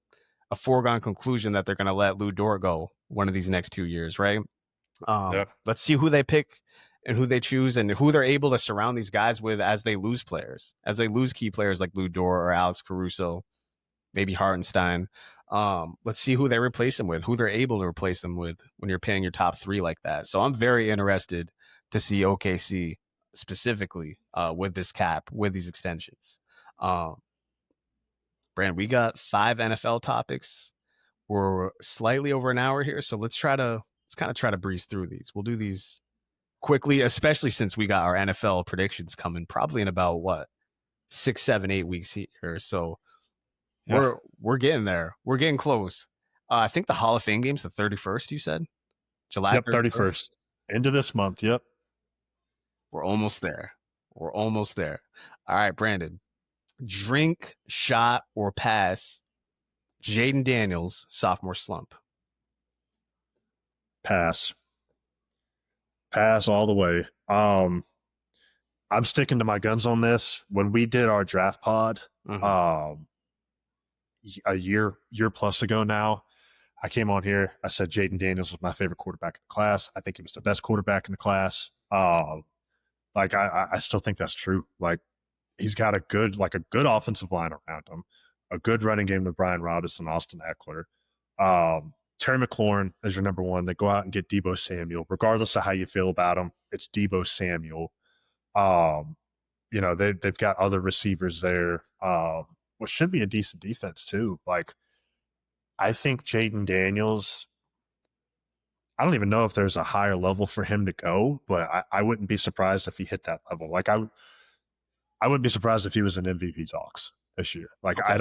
A: a foregone conclusion that they're going to let Lou Dort go one of these next 2 years, right? Let's see who they pick and who they choose and who they're able to surround these guys with as they lose players, as they lose key players like Lou Dort or Alex Caruso, maybe Hartenstein. Let's see who they replace them with, who they're able to replace them with when you're paying your top three like that. So I'm very interested to see OKC specifically with this cap, with these extensions. Brand, we got 5 NFL topics. We're slightly over an hour here, so let's kind of try to breeze through these. We'll do these quickly, especially since we got our NFL predictions coming probably in about 6, 7, 8 weeks here. So we're getting there. We're getting close. I think the Hall of Fame game's the 31st, you said? July 31st?
B: 31st. End of this month, yep.
A: We're almost there. We're almost there. All right, Brandon. Drink, shot, or pass Jaden Daniels' sophomore slump?
B: Pass. Pass all the way. I'm sticking to my guns on this. When we did our draft pod, a year plus ago now, I came on here. I said Jaden Daniels was my favorite quarterback in the class. I think he was the best quarterback in the class. Like I still think that's true. Like he's got a good offensive line around him, a good running game with Brian Robinson, Austin Eckler. Terry McLaurin is your number one. They go out and get Deebo Samuel. Regardless of how you feel about him, it's Deebo Samuel. You know, they've got other receivers there, which should be a decent defense too. Like, I think Jaden Daniels, I don't even know if there's a higher level for him to go, but I wouldn't be surprised if he hit that level. Like, I wouldn't be surprised if he was in MVP talks this year. Like, okay.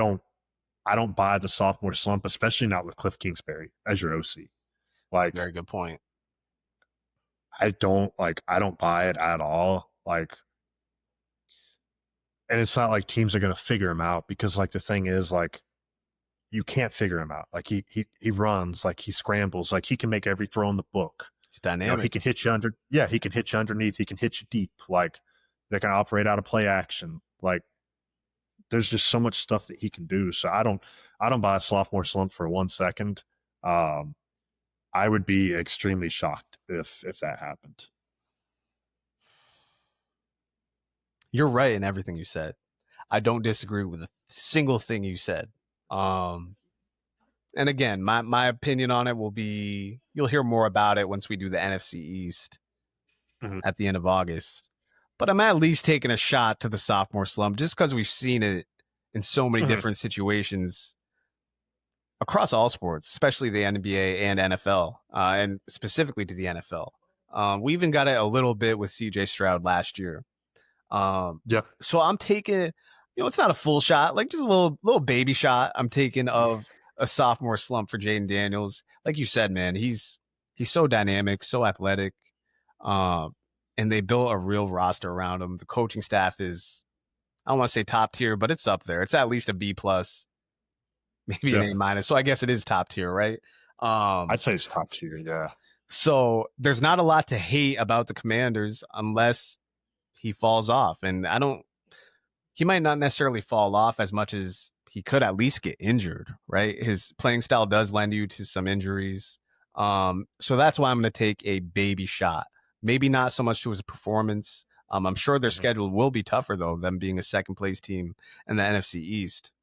B: I don't buy the sophomore slump, especially not with Cliff Kingsbury as your OC. Like,
A: very good point.
B: I don't buy it at all. Like, and it's not like teams are going to figure him out, because like the thing is, like, you can't figure him out. Like he runs, like he scrambles, like he can make every throw in the book.
A: He's dynamic.
B: You know, he can hit you under. Yeah, he can hit you underneath. He can hit you deep. Like they can operate out of play action. Like there's just so much stuff that he can do. So I don't buy a sophomore slump for 1 second. I would be extremely shocked if that happened.
A: You're right in everything you said. I don't disagree with a single thing you said. And again, my opinion on it will be, you'll hear more about it once we do the NFC East at the end of August. But I'm at least taking a shot to the sophomore slump just because we've seen it in so many different situations across all sports, especially the NBA and NFL, and specifically to the NFL. We even got it a little bit with CJ Stroud last year. So I'm taking, it's not a full shot, like just a little baby shot I'm taking of a sophomore slump for Jaden Daniels. Like you said, man, he's so dynamic, so athletic. And they built a real roster around him. The coaching staff is, I don't want to say top tier, but it's up there. It's at least a B plus, maybe an A minus. So I guess it is top tier, right?
B: I'd say it's top tier, yeah.
A: So there's not a lot to hate about the Commanders unless he falls off. And he might not necessarily fall off as much as he could at least get injured, right? His playing style does lend you to some injuries. So that's why I'm going to take a baby shot. Maybe not so much to his performance. I'm sure their schedule will be tougher, though, them being a second place team in the NFC East.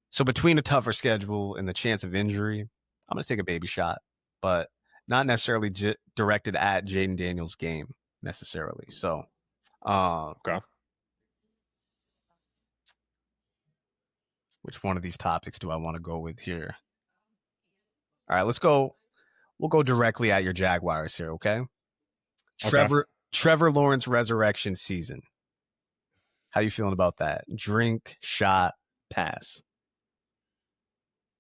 A: So between a tougher schedule and the chance of injury, I'm going to take a baby shot, but not necessarily directed at Jaden Daniels' game necessarily. So,
B: okay.
A: Which one of these topics do I want to go with here? All right, let's go. We'll go directly at your Jaguars here, okay? Trevor Lawrence resurrection season. How you feeling about that? Drink, shot, pass.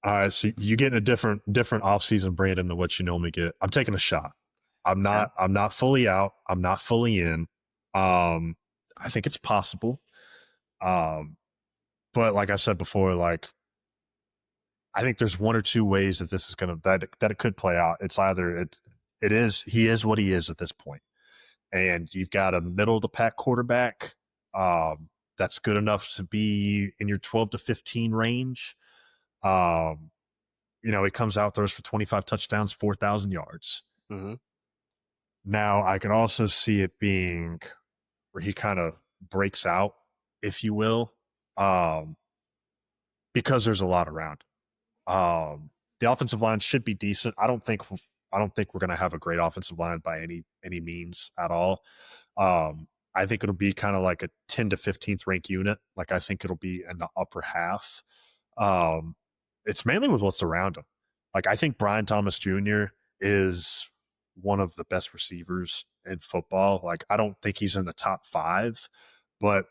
B: All right, so you getting a different offseason Brandon than what you normally get. I'm taking a shot. I'm not fully out. I'm not fully in. I think it's possible. But like I said before, like I think there's one or two ways that this is that it could play out. It's either he is what he is at this point, and you've got a middle of the pack quarterback that's good enough to be in your 12 to 15 range. He comes out, throws for 25 touchdowns, 4,000 yards.
A: Mm-hmm.
B: Now I can also see it being where he kind of breaks out, if you will. Because there's a lot around. The offensive line should be decent. I don't think we're going to have a great offensive line by any means at all. I think it'll be kind of like a 10 to 15th rank unit. Like I think it'll be in the upper half. It's mainly with what's around him. Like I think Brian Thomas Jr. is one of the best receivers in football. Like, I don't think he's in the top 5, but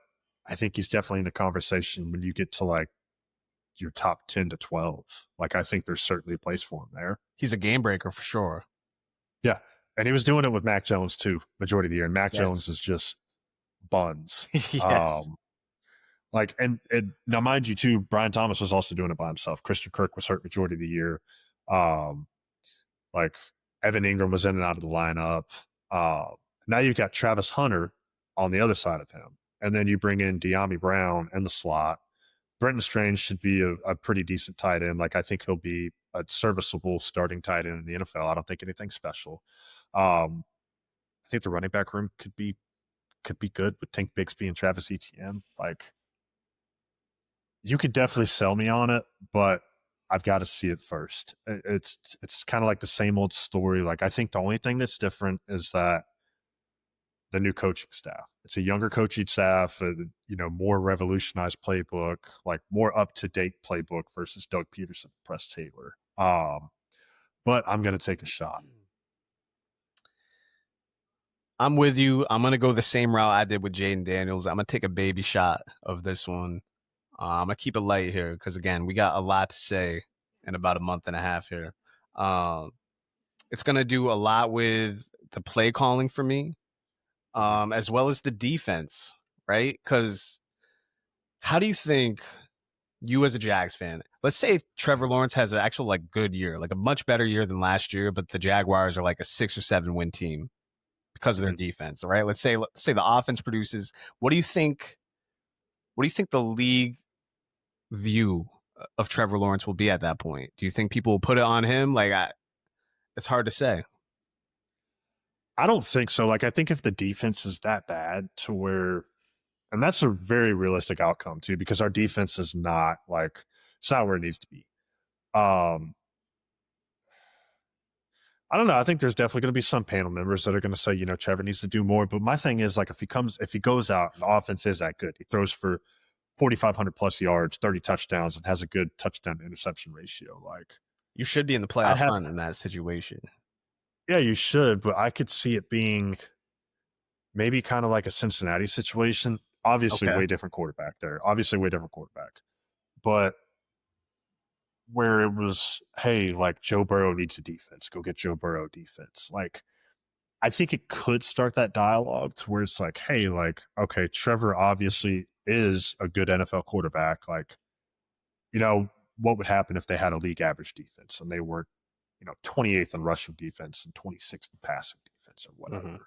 B: I think he's definitely in the conversation when you get to like your top 10 to 12. Like, I think there's certainly a place for him there.
A: He's a game breaker for sure.
B: Yeah. And he was doing it with Mac Jones too, majority of the year. And Mac Jones is just buns.
A: Yes.
B: Like, and now, mind you, too, Brian Thomas was also doing it by himself. Christian Kirk was hurt majority of the year. Like, Evan Ingram was in and out of the lineup. Now you've got Travis Hunter on the other side of him. And then you bring in De'Ami Brown in the slot. Brenton Strange should be a pretty decent tight end. Like, I think he'll be a serviceable starting tight end in the NFL. I don't think anything special. I think the running back room could be good with Tank Bigsby and Travis Etienne. Like, you could definitely sell me on it, but I've got to see it first. It's kind of like the same old story. Like, I think the only thing that's different is that the new coaching staff. It's a younger coaching staff, more revolutionized playbook, like more up-to-date playbook versus Doug Peterson, Press Taylor. But I'm going to take a shot.
A: I'm with you. I'm going to go the same route I did with Jaden Daniels. I'm going to take a baby shot of this one. I'm going to keep it light here because, again, we got a lot to say in about a month and a half here. It's going to do a lot with the play calling for me, as well as the defense, right? Because how do you think you as a Jags fan, let's say Trevor Lawrence has an actual like good year, like a much better year than last year, but the Jaguars are like a 6 or 7 win team because of their defense, right? Let's say the offense produces. What do you think the league view of Trevor Lawrence will be at that point? Do you think people will put it on him? Like, it's hard to say.
B: I don't think so. Like, I think if the defense is that bad to where, and that's a very realistic outcome too, because our defense is not like, it's not where it needs to be. I don't know. I think there's definitely going to be some panel members that are going to say, Trevor needs to do more. But my thing is, like, if he goes out and the offense is that good, he throws for 4,500 plus yards, 30 touchdowns, and has a good touchdown to interception ratio. Like,
A: you should be in the playoff hunt in that situation.
B: Yeah, you should, but I could see it being maybe kind of like a Cincinnati situation. Obviously, way different quarterback there. But where it was, hey, like, Joe Burrow needs a defense. Go get Joe Burrow defense. Like, I think it could start that dialogue to where it's like, hey, like, okay, Trevor obviously is a good NFL quarterback. Like, what would happen if they had a league average defense and they were, 28th in rushing defense and 26th in passing defense or whatever.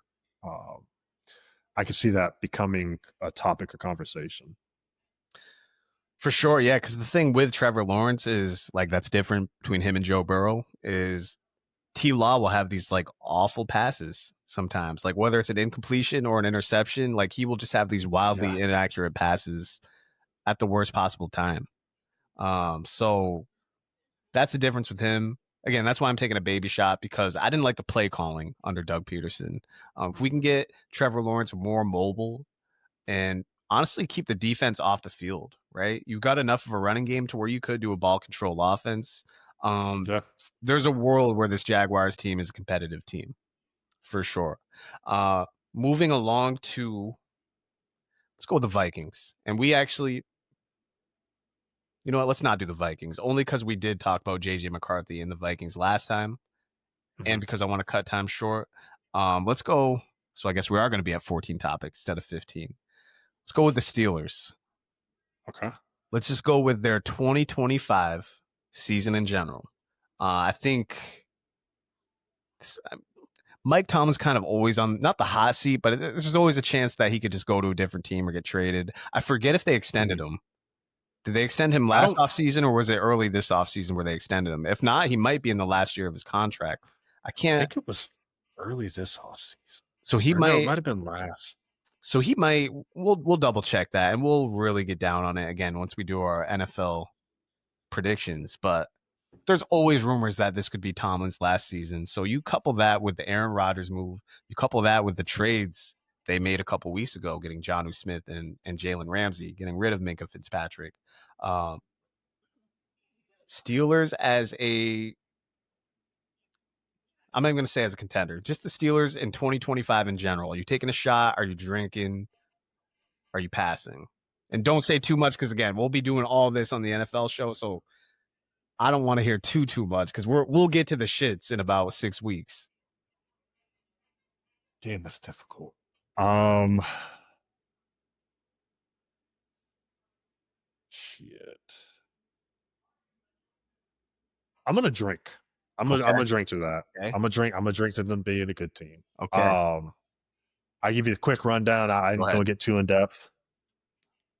B: I could see that becoming a topic of conversation.
A: For sure, yeah, because the thing with Trevor Lawrence is, like, that's different between him and Joe Burrow is T-Law will have these, like, awful passes sometimes. Like, whether it's an incompletion or an interception, like, he will just have these wildly inaccurate passes at the worst possible time. So that's the difference with him. Again, that's why I'm taking a baby shot, because I didn't like the play calling under Doug Peterson. If we can get Trevor Lawrence more mobile and honestly keep the defense off the field, right? You've got enough of a running game to where you could do a ball control offense. There's a world where this Jaguars team is a competitive team, for sure. Moving along to, let's go with the Vikings. And we actually, you know what? Let's not do the Vikings, only because we did talk about JJ McCarthy and the Vikings last time, and because I want to cut time short. Let's go. So I guess we are going to be at 14 topics instead of 15. Let's go with the Steelers.
B: Okay.
A: Let's just go with their 2025 season in general. I think Mike Tomlin's kind of always on, not the hot seat, but there's always a chance that he could just go to a different team or get traded. I forget if they extended him. Did they extend him last offseason, or was it early this offseason where they extended him? If not, he might be in the last year of his contract. I
B: think it was early this offseason.
A: So it
B: might have been last.
A: So he might. We'll double check that, and we'll really get down on it again once we do our NFL predictions. But there's always rumors that this could be Tomlin's last season. So you couple that with the Aaron Rodgers move, you couple that with the trades they made a couple weeks ago, getting Jonnu Smith and Jalen Ramsey, getting rid of Minkah Fitzpatrick. Steelers as a, I'm not even going to say as a contender. Just the Steelers in 2025 in general. Are you taking a shot? Are you drinking? Are you passing? And don't say too much because, again, we'll be doing all this on the NFL show. So I don't want to hear too much because we'll get to the shits in about 6 weeks.
B: Damn, that's difficult. Shit. I'm gonna drink. I'm gonna drink to that.
A: Okay.
B: I'm gonna drink to them being a good team.
A: Okay.
B: I give you a quick rundown. I don't get too in depth.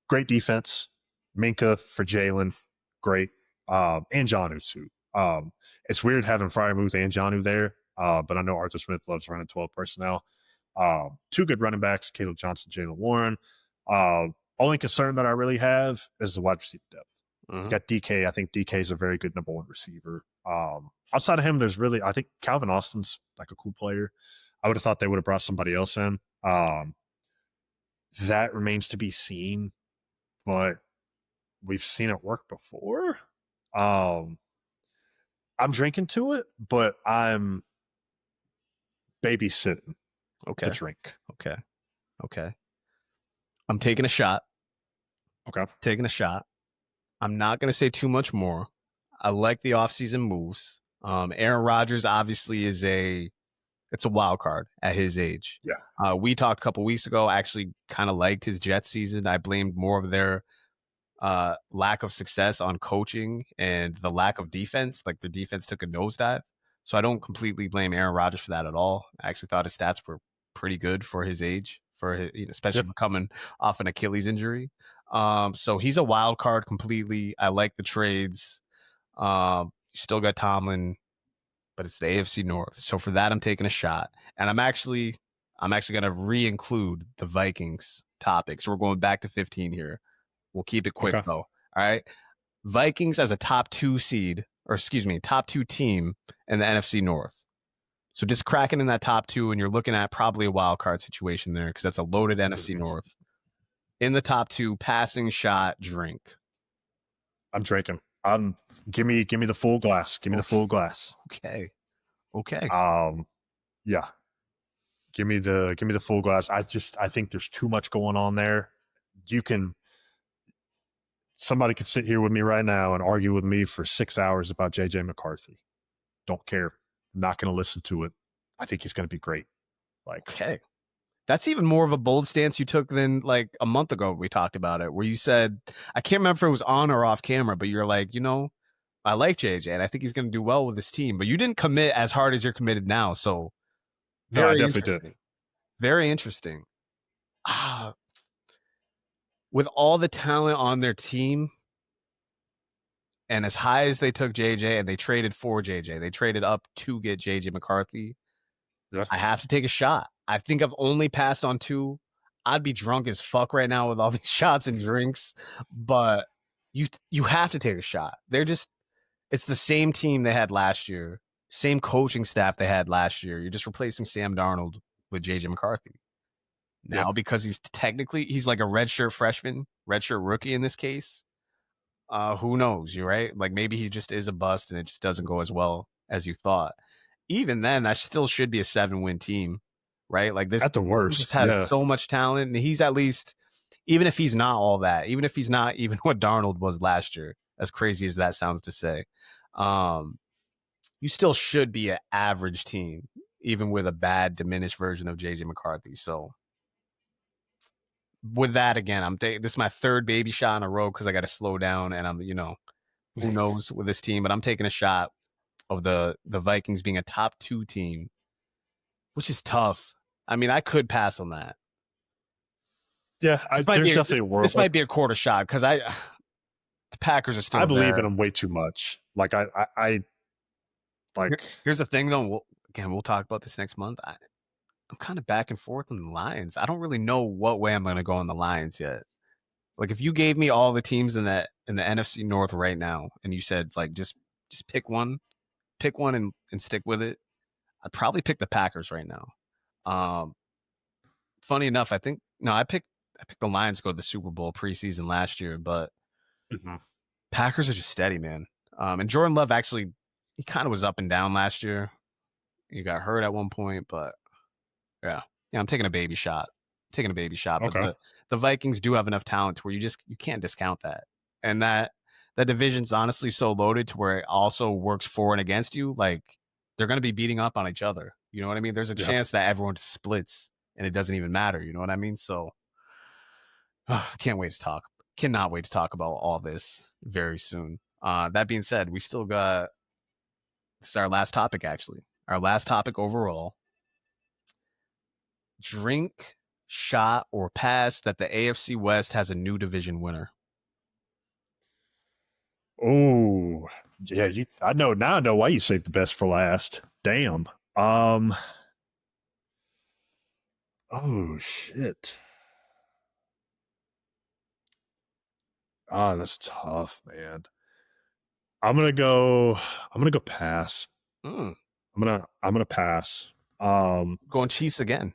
B: Great defense. Minka for Jalen. Great. And Jonnu too. It's weird having Freiermuth and Jonnu there. But I know Arthur Smith loves running 12 personnel. Two good running backs, Caleb Johnson, Jalen Warren. Only concern that I really have is the wide receiver depth. You got DK. I think DK is a very good number one receiver. Outside of him, there's really, I think Calvin Austin's like a cool player. I would have thought they would have brought somebody else in. That remains to be seen, but we've seen it work before. I'm drinking to it, but I'm babysitting the drink.
A: Okay. I'm taking a shot.
B: Okay.
A: Taking a shot. I'm not going to say too much more. I like the offseason moves. Aaron Rodgers obviously it's a wild card at his age.
B: Yeah.
A: We talked a couple weeks ago. I actually kind of liked his Jets season. I blamed more of their lack of success on coaching and the lack of defense. Like the defense took a nosedive. So I don't completely blame Aaron Rodgers for that at all. I actually thought his stats were pretty good for his age, especially coming off an Achilles injury. So he's a wild card completely. I like the trades. You still got Tomlin, but it's the AFC North. So for that, I'm taking a shot. And I'm actually going to re-include the Vikings topic. So we're going back to 15 here. We'll keep it quick though. All right. Vikings as a top two team in the NFC North. So just cracking in that top two, and you're looking at probably a wild card situation there because that's a loaded NFC North. In the top two, passing, shot, drink.
B: I'm drinking. Give me the full glass. Give me the full glass.
A: Okay.
B: Yeah. Give me the full glass. I think there's too much going on there. Somebody could sit here with me right now and argue with me for 6 hours about JJ McCarthy. Don't care. I'm not going to listen to it. I think he's going to be great.
A: Okay. That's even more of a bold stance you took than like a month ago we talked about it, where you said, I can't remember if it was on or off camera, but you're like, I like JJ and I think he's going to do well with this team, but you didn't commit as hard as you're committed now. So
B: no, I definitely did.
A: Very interesting. With all the talent on their team and as high as they took JJ and they traded for JJ, they traded up to get JJ McCarthy. Yeah. I have to take a shot. I think I've only passed on two. I'd be drunk as fuck right now with all these shots and drinks, but you have to take a shot. It's the same team they had last year, same coaching staff they had last year. You're just replacing Sam Darnold with JJ McCarthy. Now, because he's like a redshirt freshman, redshirt rookie in this case. Who knows? You're right. Like maybe he just is a bust and it just doesn't go as well as you thought. Even then, that still should be a 7-win team, right? Like this
B: at the worst
A: just has so much talent, and he's at least, even if he's not all that, even if he's not even what Darnold was last year, as crazy as that sounds to say, you still should be an average team, even with a bad, diminished version of JJ McCarthy. So with that, again, this is my third baby shot in a row because I got to slow down, and I'm, who knows with this team, but I'm taking a shot of the Vikings being a top 2 team, which is tough. I mean, I could pass on that.
B: Yeah, there's definitely a world.
A: This might be a quarter shot because the Packers are still.
B: I believe in them way too much. Like I like.
A: Here's the thing, though. We'll talk about this next month. I'm kind of back and forth on the Lions. I don't really know what way I'm going to go on the Lions yet. Like, if you gave me all the teams in the NFC North right now, and you said like just pick one and stick with it, I'd probably pick the Packers right now. Funny enough, I picked the Lions to go to the Super Bowl preseason last year, but Packers are just steady, man. And Jordan Love actually, he kind of was up and down last year. You got hurt at one point, but yeah, I'm taking a baby shot. But
B: Okay.
A: the Vikings do have enough talent to where you can't discount that, and that division's honestly so loaded to where it also works for and against you. Like they're going to be beating up on each other. You know what I mean? There's a chance that everyone splits and it doesn't even matter. You know what I mean? So can't wait to talk. Cannot wait to talk about all this very soon. That being said, we still got this is our last topic, actually. Our last topic overall. Drink, shot, or pass that the AFC West has a new division winner.
B: Oh, yeah. I know now. I know why you saved the best for last. Damn. Oh shit. That's tough, man. I'm gonna go pass.
A: Mm.
B: I'm gonna pass.
A: Going Chiefs again.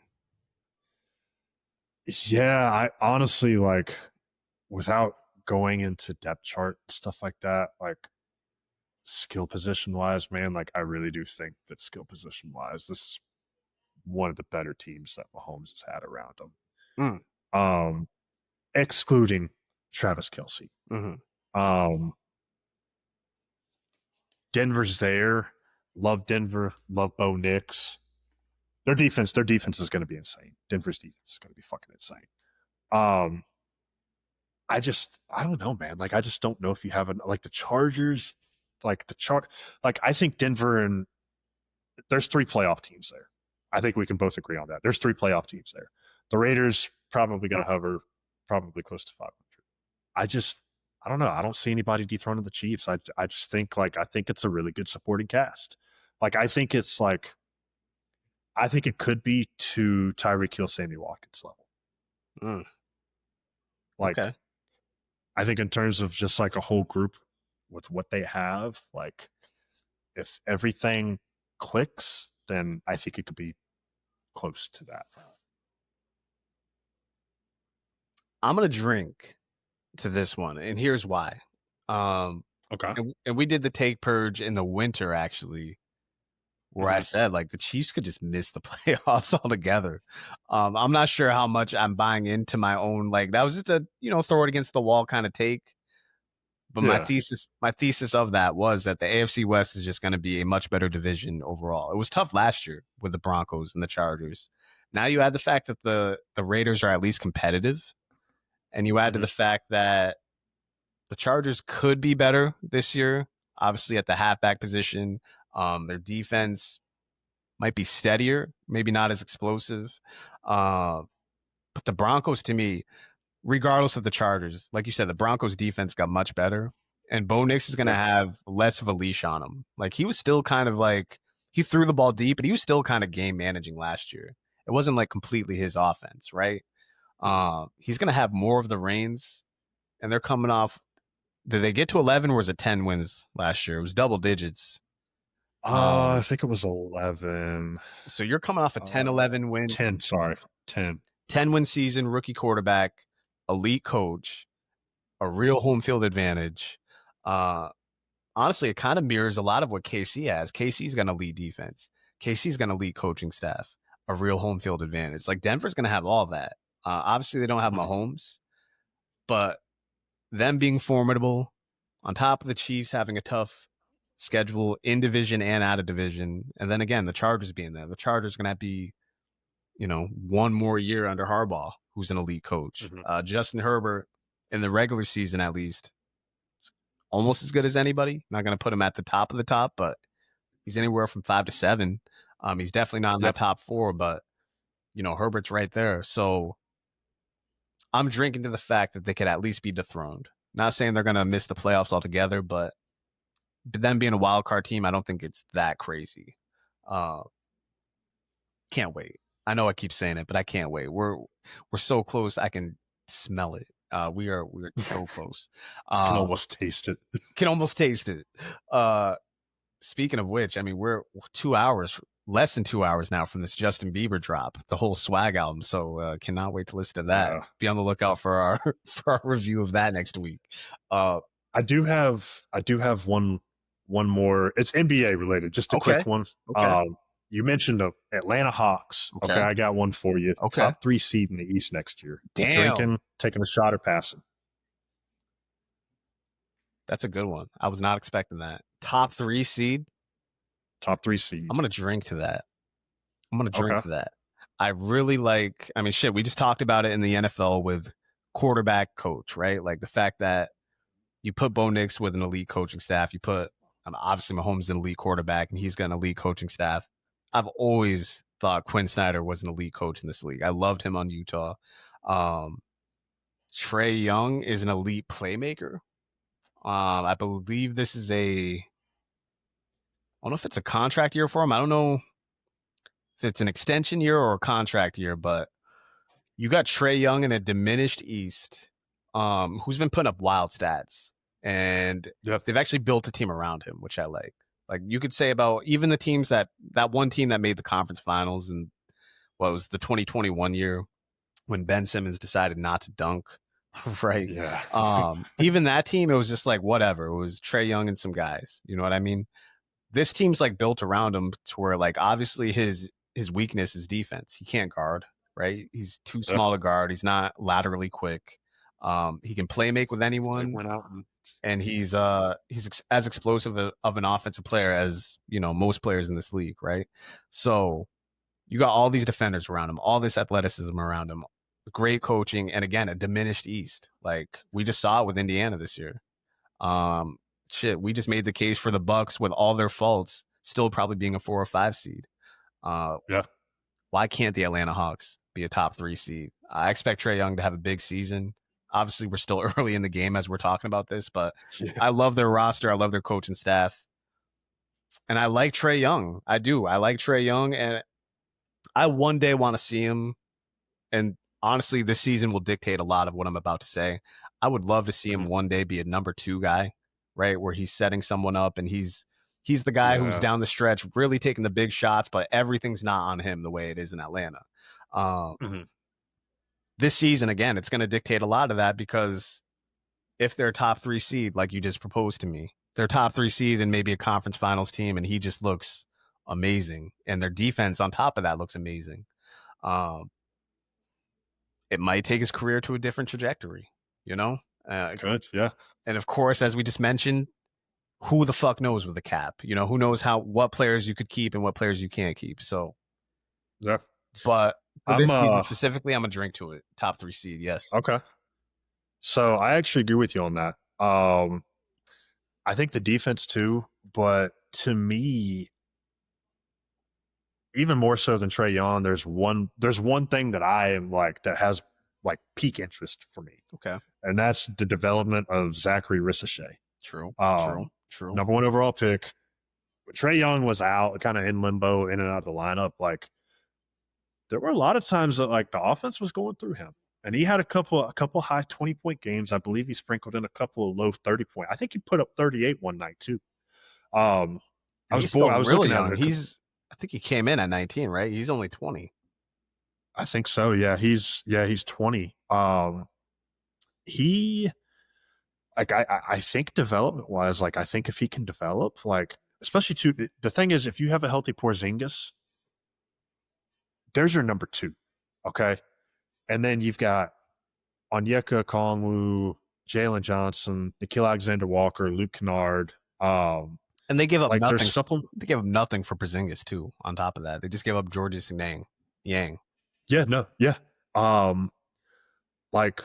B: Yeah, I honestly like without going into depth chart stuff like that, like skill position wise, man, like I really do think that skill position wise, this is one of the better teams that Mahomes has had around him. Excluding Travis Kelce.
A: Mm-hmm.
B: Denver's there. Love Denver. Love Bo Nix. Their defense is going to be insane. Denver's defense is going to be fucking insane. I don't know, man. Like, I just don't know if you have like the Chargers, like I think Denver and there's 3 playoff teams there. I think we can both agree on that. There's 3 playoff teams there. The Raiders probably going to hover probably close to 500. I don't know. I don't see anybody dethroning the Chiefs. I just think I think it's a really good supporting cast. Like I think it could be to Tyreek Hill, Sammy Watkins level.
A: Okay.
B: I think in terms of just like a whole group with what they have, like if everything clicks, then I think it could be close to that.
A: I'm gonna drink to this one, and here's why.
B: Okay.
A: And we did the take purge in the winter, actually, where I said like the Chiefs could just miss the playoffs altogether. I'm not sure how much I'm buying into my own, like that was just a throw it against the wall kind of take. But my thesis of that was that the AFC West is just going to be a much better division overall. It was tough last year with the Broncos and the Chargers. Now you add the fact that the Raiders are at least competitive, and you add to the fact that the Chargers could be better this year, obviously at the halfback position. Their defense might be steadier, maybe not as explosive. But the Broncos, to me, regardless of the Chargers, like you said, the Broncos defense got much better. And Bo Nix is going to have less of a leash on him. Like he was still kind of like, he threw the ball deep, but he was still kind of game managing last year. It wasn't like completely his offense, right? He's going to have more of the reins, and they're coming off. Did they get to 11 or was it 10 wins last year? It was double digits.
B: I think it was 11.
A: So you're coming off a 10-11 win.
B: 10, sorry. 10.
A: 10-win season, rookie quarterback, elite coach, a real home field advantage. Honestly, it kind of mirrors a lot of what KC has. KC's going to lead defense. KC's going to lead coaching staff, a real home field advantage. Like Denver's going to have all that. Obviously, they don't have Mahomes, but them being formidable on top of the Chiefs having a tough schedule in division and out of division. And then again, the Chargers being there. The Chargers going to be, one more year under Harbaugh, who's an elite coach. Justin Herbert in the regular season, at least, almost as good as anybody. Not going to put him at the top of the top, but he's anywhere from 5 to 7. He's definitely not in that top 4, but Herbert's right there. So I'm drinking to the fact that they could at least be dethroned. Not saying they're going to miss the playoffs altogether, but them being a wild card team, I don't think it's that crazy. Can't wait. I know I keep saying it, but I can't wait. We're so close. I can smell it. We're so close.
B: Can almost taste it.
A: Can almost taste it. Speaking of which, I mean, we're 2 hours, less than 2 hours now from this Justin Bieber drop, the whole Swag album. So cannot wait to listen to that. Yeah. Be on the lookout for our review of that next week.
B: I do have one more. It's NBA related, just a quick one.
A: Okay.
B: You mentioned the Atlanta Hawks. Okay, I got one for you.
A: Okay.
B: Top 3 seed in the East next year.
A: Damn.
B: Drinking, taking a shot, or passing.
A: That's a good one. I was not expecting that. Top 3 seed?
B: Top 3 seed.
A: I'm going to drink to that. I really like, I mean, shit, we just talked about it in the NFL with quarterback coach, right? Like the fact that you put Bo Nix with an elite coaching staff. You put, obviously Mahomes is an elite quarterback and he's got an elite coaching staff. I've always thought Quinn Snyder was an elite coach in this league. I loved him on Utah. Trae Young is an elite playmaker. I believe this is I don't know if it's a contract year for him. I don't know if it's an extension year or a contract year, but you got Trae Young in a diminished East, who's been putting up wild stats, and they've actually built a team around him, which I like. Like you could say about even the teams that one team that made the conference finals and what was the 2021 year when Ben Simmons decided not to dunk, right?
B: Yeah.
A: Even that team, it was just like whatever. It was Trae Young and some guys. You know what I mean? This team's like built around him to where like obviously his weakness is defense. He can't guard, right? He's too small to guard. He's not laterally quick. He can play make with anyone.
B: Went out
A: and he's as explosive of an offensive player as, you know, most players in this league, right? So you got all these defenders around him, all this athleticism around him, great coaching, and again, a diminished East. Like we just saw it with Indiana this year. We just made the case for the Bucks with all their faults, still probably being a 4 or 5 seed. Why can't the Atlanta Hawks be a top 3 seed? I expect Trae Young to have a big season. Obviously, we're still early in the game as we're talking about this, but I love their roster. I love their coaching staff. And I like Trae Young. I do. I like Trae Young, and I one day want to see him. And honestly, this season will dictate a lot of what I'm about to say. I would love to see him one day be a number 2 guy, right? Where he's setting someone up and he's the guy who's down the stretch really taking the big shots, but everything's not on him the way it is in Atlanta. This season, again, it's going to dictate a lot of that because if they're top 3 seed, like you just proposed to me, they're top 3 seed and maybe a conference finals team, and he just looks amazing. And their defense on top of that looks amazing. It might take his career to a different trajectory, you know?
B: Good, yeah.
A: And of course, as we just mentioned, who the fuck knows with the cap? You know, who knows what players you could keep and what players you can't keep. So,
B: yeah.
A: But for this season specifically, I'm going to drink to it. Top 3 seed, yes.
B: Okay. So I actually agree with you on that. I think the defense too, but to me, even more so than Trae Young, there's one thing that I am like that has like peak interest for me.
A: Okay.
B: And that's the development of Zachary Ricochet.
A: True.
B: Number 1 overall pick. Trae Young was out, kind of in limbo, in and out of the lineup. Like there were a lot of times that like the offense was going through him. And he had a couple high 20-point games. I believe he sprinkled in a couple of low 30-point. I think he put up 38 one night too. I was
A: really young. I think he came in at 19, right? He's only 20.
B: I think so. Yeah, he's 20. He like I think development wise, like I think if he can develop, like especially the thing is if you have a healthy Porzingis, there's your number 2. Okay. And then you've got Onyeka Okongwu, Jalen Johnson, Nickeil Alexander-Walker, Luke Kennard.
A: And they give up
B: like
A: nothing. They gave up nothing for Porzingis too. On top of that, they just gave up Georges Yang.
B: Yeah, no, yeah. Like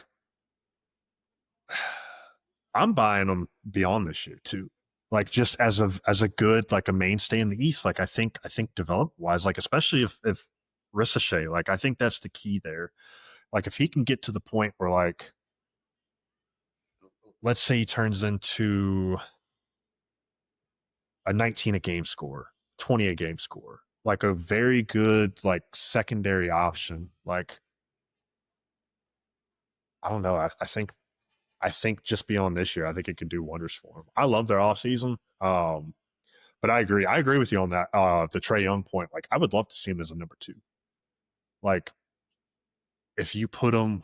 B: I'm buying them beyond this year too. Like just as a good like a mainstay in the East. Like I think development wise, like especially if Ricochet, like I think that's the key there. Like if he can get to the point where like, let's say he turns into a 19 a game score, 20 a game score, like a very good like secondary option. Like I don't know. I think just beyond this year, I think it could do wonders for him. I love their offseason. But I agree with you on that. The Trae Young point, like I would love to see him as a number 2. Like if you put him,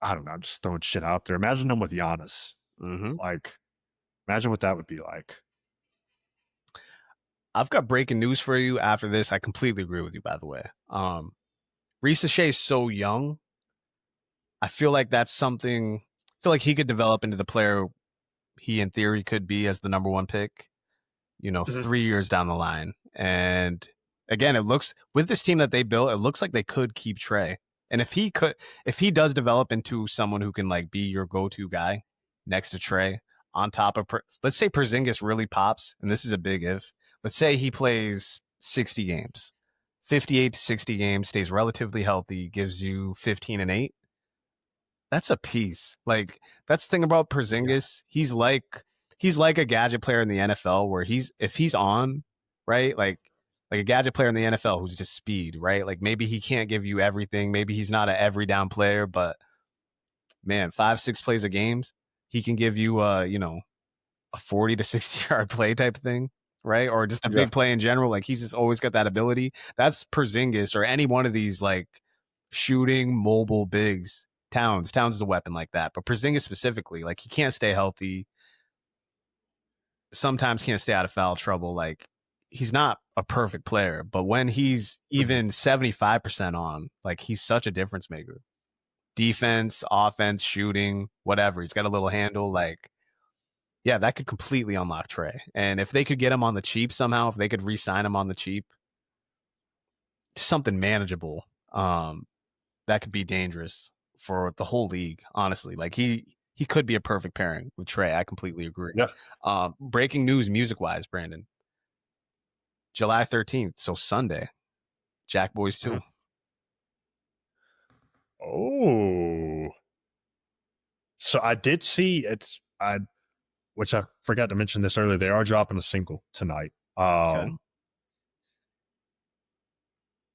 B: I don't know, I'm just throwing shit out there. Imagine him with Giannis. Like imagine what that would be like.
A: I've got breaking news for you after this. I completely agree with you, by the way. Reese Shea is so young. I feel like that's something. I feel like he could develop into the player he, in theory, could be as the number one pick. 3 years down the line. And again, it looks with this team that they built, it looks like they could keep Trey. And if he does develop into someone who can like be your go-to guy next to Trey, on top of, let's say Porzingis really pops, and this is a big if. Let's say he plays 60 games, 58 to 60 games, stays relatively healthy, gives you 15 and 8. That's a piece. Like, that's the thing about Porzingis. Yeah. He's like a gadget player in the NFL where if he's on, right? Like a gadget player in the NFL who's just speed, right? Like maybe he can't give you everything. Maybe he's not an every down player, but man, 5-6 plays of games, he can give you a 40 to 60 yard play type of thing, right? Or just a big play in general. Like he's just always got that ability. That's Porzingis or any one of these like shooting mobile bigs. Towns is a weapon like that, but Porzingis specifically, like he can't stay healthy. Sometimes can't stay out of foul trouble. Like he's not a perfect player, but when he's even 75% on, like he's such a difference maker. Defense, offense, shooting, whatever. He's got a little handle. Like, yeah, that could completely unlock Trey. And if they could get him on the cheap somehow, if they could re-sign him on the cheap, something manageable, that could be dangerous for the whole league, honestly. Like he could be a perfect pairing with Trey. I completely agree.
B: Yeah.
A: Breaking news music-wise, Brandon. July 13th, so Sunday. Jack Boys 2.
B: Oh. So I did see which I forgot to mention this earlier. They are dropping a single tonight.
A: Okay.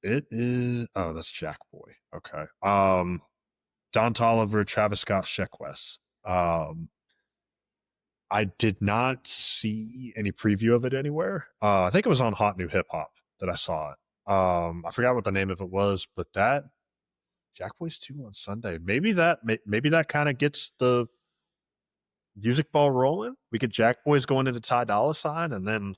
B: It is that's Jack Boy. Okay. Don Toliver, Travis Scott, Sheck West. I did not see any preview of it anywhere. I think it was on Hot New Hip Hop that I saw it. I forgot what the name of it was, but that Jack Boys 2 on Sunday. Maybe that kind of gets the music ball rolling. We get Jack Boys going into Ty Dolla $ign, and then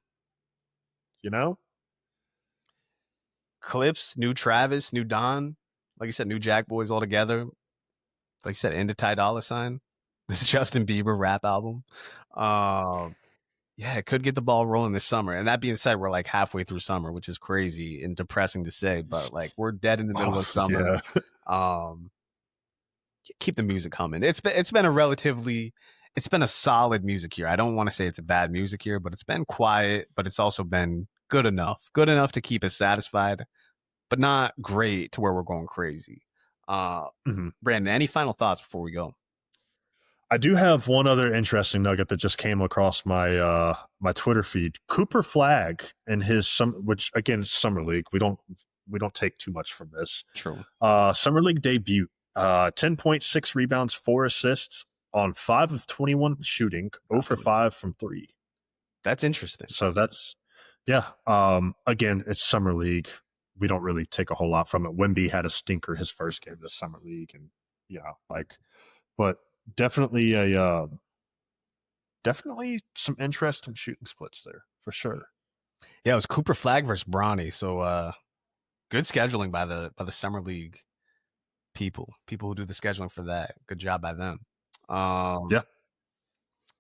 A: Clips, new Travis, new Don, like you said, new Jack Boys all together. Like you said, into Ty Dolla $ign. This Justin Bieber rap album. Yeah, it could get the ball rolling this summer. And that being said, we're like halfway through summer, which is crazy and depressing to say, but like we're dead in the middle of summer. Yeah. Keep the music coming. It's been a solid music year. I don't want to say it's a bad music year, but it's been quiet, but it's also been good enough to keep us satisfied, but not great to where we're going crazy. Brandon, any final thoughts before we go?
B: I do have one other interesting nugget that just came across my my Twitter feed. Cooper Flagg and his which again is summer league. We don't take too much from this.
A: True.
B: Summer league debut. 10.6 rebounds, 4 assists on 5 of 21 shooting, 0 for 5 from 3.
A: That's interesting.
B: So that's again, it's summer league. We don't really take a whole lot from it. Wemby had a stinker his first game this summer league, and but definitely definitely some interesting shooting splits there for sure.
A: Yeah, it was Cooper Flagg versus Bronny. So good scheduling by the summer league people who do the scheduling for that. Good job by them.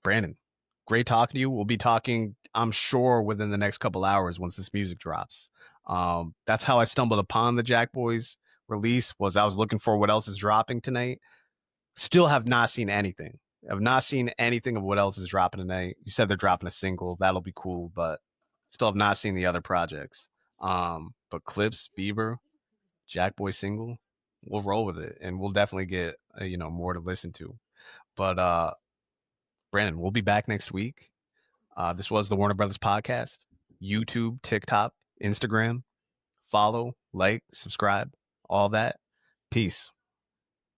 A: Brandon, great talking to you. We'll be talking, I'm sure, within the next couple hours once this music drops. That's how I stumbled upon the Jack Boys release. I was looking for what else is dropping tonight. Still have not seen anything. I've not seen anything of what else is dropping tonight. You said they're dropping a single. That'll be cool, but still have not seen the other projects. But Clips, Bieber, Jack Boy single, we'll roll with it, and we'll definitely get more to listen to. But Brandon, we'll be back next week. This was the Warner Brothers Podcast. YouTube, TikTok, Instagram. Follow, like, subscribe, all that. Peace.